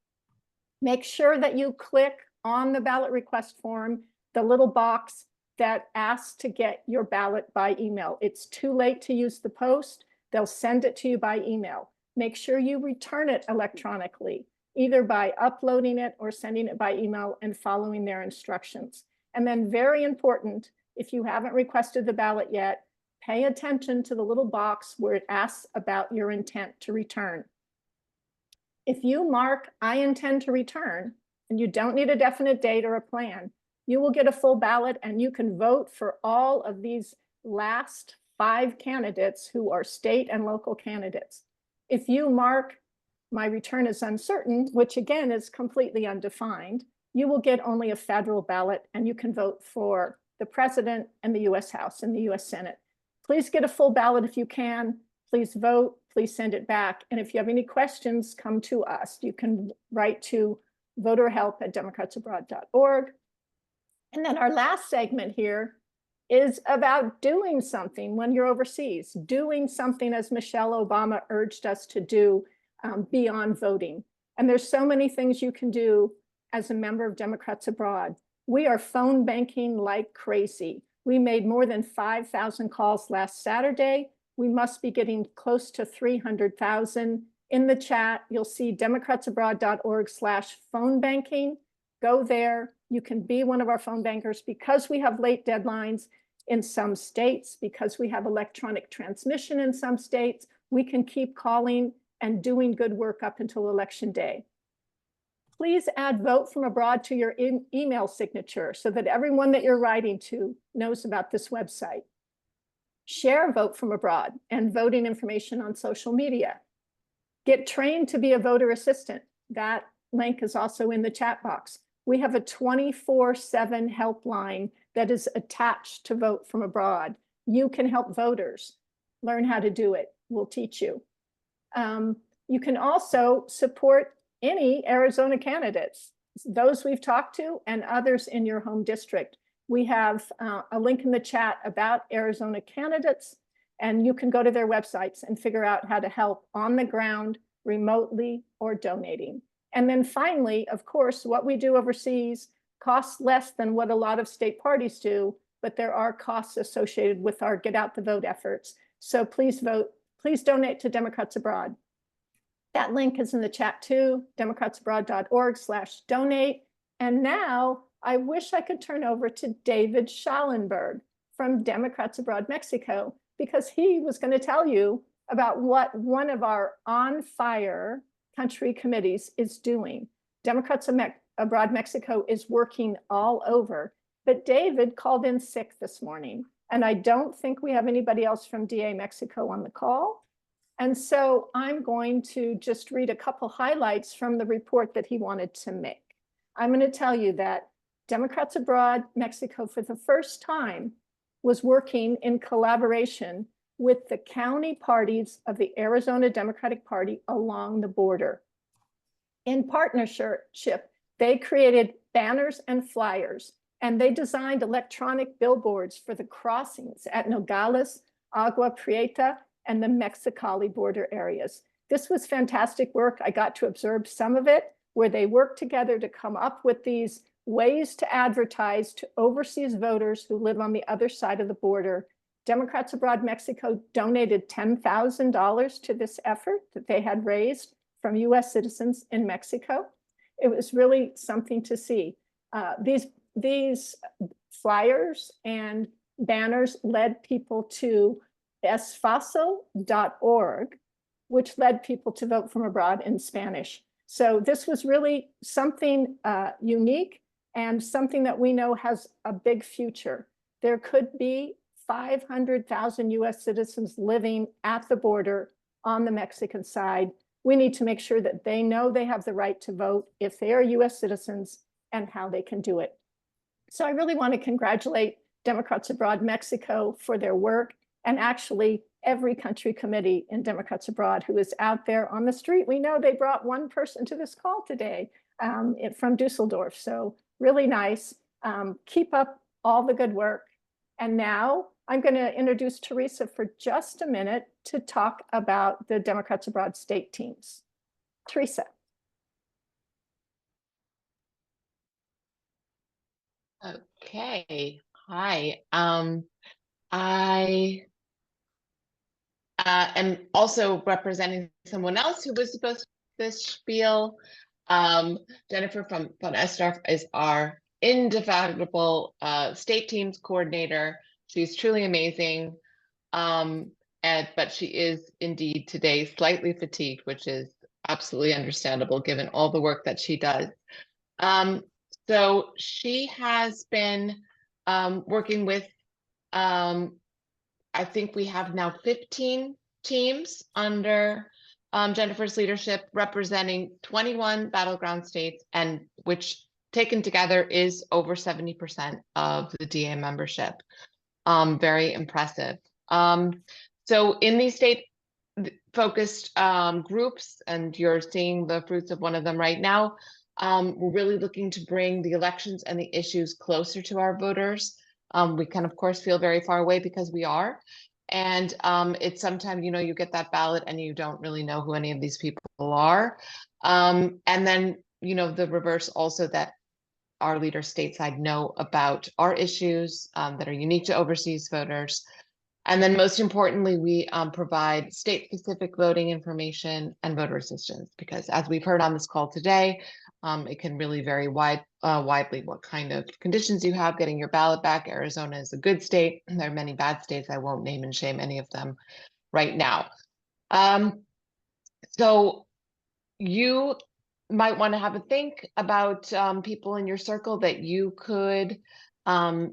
Make sure that you click on the ballot request form, the little box that asks to get your ballot by email. It's too late to use the post. They'll send it to you by email. Make sure you return it electronically, either by uploading it or sending it by email and following their instructions. And then, very important, if you haven't requested the ballot yet, pay attention to the little box where it asks about your intent to return. If you mark, I intend to return, and you don't need a definite date or a plan, you will get a full ballot and you can vote for all of these last 5 candidates who are state and local candidates. If you mark, my return is uncertain, which again is completely undefined, you will get only a federal ballot and you can vote for the president and the US House and the US Senate. Please get a full ballot if you can. Please vote, please send it back. And if you have any questions, come to us. You can write to voterhelp@democratsabroad.org. And then our last segment here is about doing something when you're overseas, doing something as Michelle Obama urged us to do beyond voting. And there's so many things you can do as a member of Democrats Abroad. We are phone banking like crazy. We made more than 5,000 calls last Saturday. We must be getting close to 300,000. In the chat, you'll see democratsabroad.org/phone banking. Go there. You can be one of our phone bankers because we have late deadlines in some states, because we have electronic transmission in some states. We can keep calling and doing good work up until Election Day. Please add Vote from Abroad to your email signature so that everyone that you're writing to knows about this website. Share Vote from Abroad and voting information on social media. Get trained to be a voter assistant. That link is also in the chat box. We have a 24/7 helpline that is attached to Vote from Abroad. You can help voters learn how to do it. We'll teach you. You can also support any Arizona candidates, those we've talked to and others in your home district. We have a link in the chat about Arizona candidates, and you can go to their websites and figure out how to help on the ground, remotely, or donating. And then finally, of course, what we do overseas costs less than what a lot of state parties do, but there are costs associated with our Get Out the Vote efforts. So please vote, please donate to Democrats Abroad. That link is in the chat too, democratsabroad.org/donate. And now I wish I could turn over to David Schallenberg from Democrats Abroad Mexico, because he was going to tell you about what one of our on fire country committees is doing. Democrats Abroad Mexico is working all over, but David called in sick this morning, and I don't think we have anybody else from DA Mexico on the call. And so I'm going to just read a couple highlights from the report that he wanted to make. I'm going to tell you that Democrats Abroad Mexico, for the first time, was working in collaboration with the county parties of the Arizona Democratic Party along the border. In partnership, they created banners and flyers, and they designed electronic billboards for the crossings at Nogales, Agua Prieta, and the Mexicali border areas. This was fantastic work. I got to observe some of it, where they worked together to come up with these ways to advertise to overseas voters who live on the other side of the border. Democrats Abroad Mexico donated $10,000 to this effort that they had raised from US citizens in Mexico. It was really something to see. These flyers and banners led people to esfaso.org, which led people to Vote from Abroad in Spanish. So this was really something unique and something that we know has a big future. There could be 500,000 US citizens living at the border on the Mexican side. We need to make sure that they know they have the right to vote if they are US citizens and how they can do it. So I really want to congratulate Democrats Abroad Mexico for their work, and actually every country committee in Democrats Abroad who is out there on the street. We know they brought one person to this call today from Dusseldorf. So really nice. Keep up all the good work. And now I'm going to introduce Teresa for just a minute to talk about the Democrats Abroad state teams. Teresa. Okay. Hi. I am also representing someone else who was supposed to this spiel. Jennifer from Estorf is our indefatigable state teams coordinator. She's truly amazing. But she is indeed today slightly fatigued, which is absolutely understandable given all the work that she does. So she has been working with, I think we have now 15 teams under Jennifer's leadership, representing 21 battleground states, and which taken together is over 70% of the DA membership. Very impressive. So in these state focused groups, and you're seeing the fruits of one of them right now, we're really looking to bring the elections and the issues closer to our voters. We can, of course, feel very far away because we are. And it's sometimes, you know, you get that ballot and you don't really know who any of these people are. And then, you know, the reverse also, that our leaders stateside know about our issues that are unique to overseas voters. And then most importantly, we provide state-specific voting information and voter assistance, because as we've heard on this call today, it can really vary widely what kind of conditions you have getting your ballot back. Arizona is a good state. There are many bad states. I won't name and shame any of them right now. So you might want to have a think about people in your circle that you could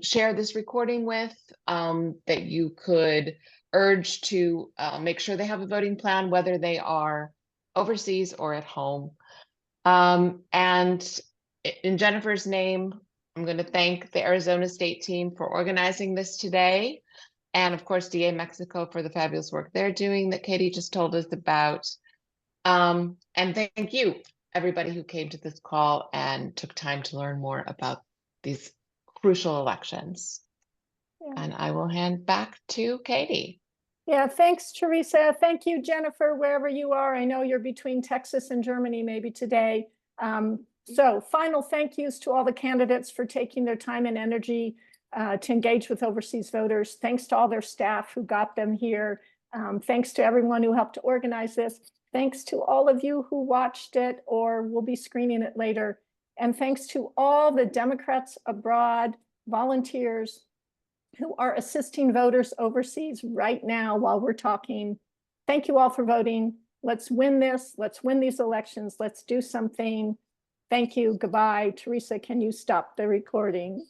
share this recording with, that you could urge to make sure they have a voting plan, whether they are overseas or at home. And in Jennifer's name, I'm going to thank the Arizona State team for organizing this today. And of course, DA Mexico for the fabulous work they're doing that Katie just told us about. And thank you, everybody who came to this call and took time to learn more about these crucial elections. Yeah. And I will hand back to Katie. Yeah, thanks, Teresa. Thank you, Jennifer, wherever you are. I know you're between Texas and Germany maybe today. So final thank yous to all the candidates for taking their time and energy to engage with overseas voters. Thanks to all their staff who got them here. Thanks to everyone who helped to organize this. Thanks to all of you who watched it or will be screening it later. And thanks to all the Democrats Abroad volunteers who are assisting voters overseas right now while we're talking. Thank you all for voting. Let's win this. Let's win these elections. Let's do something. Thank you. Goodbye. Teresa, can you stop the recording?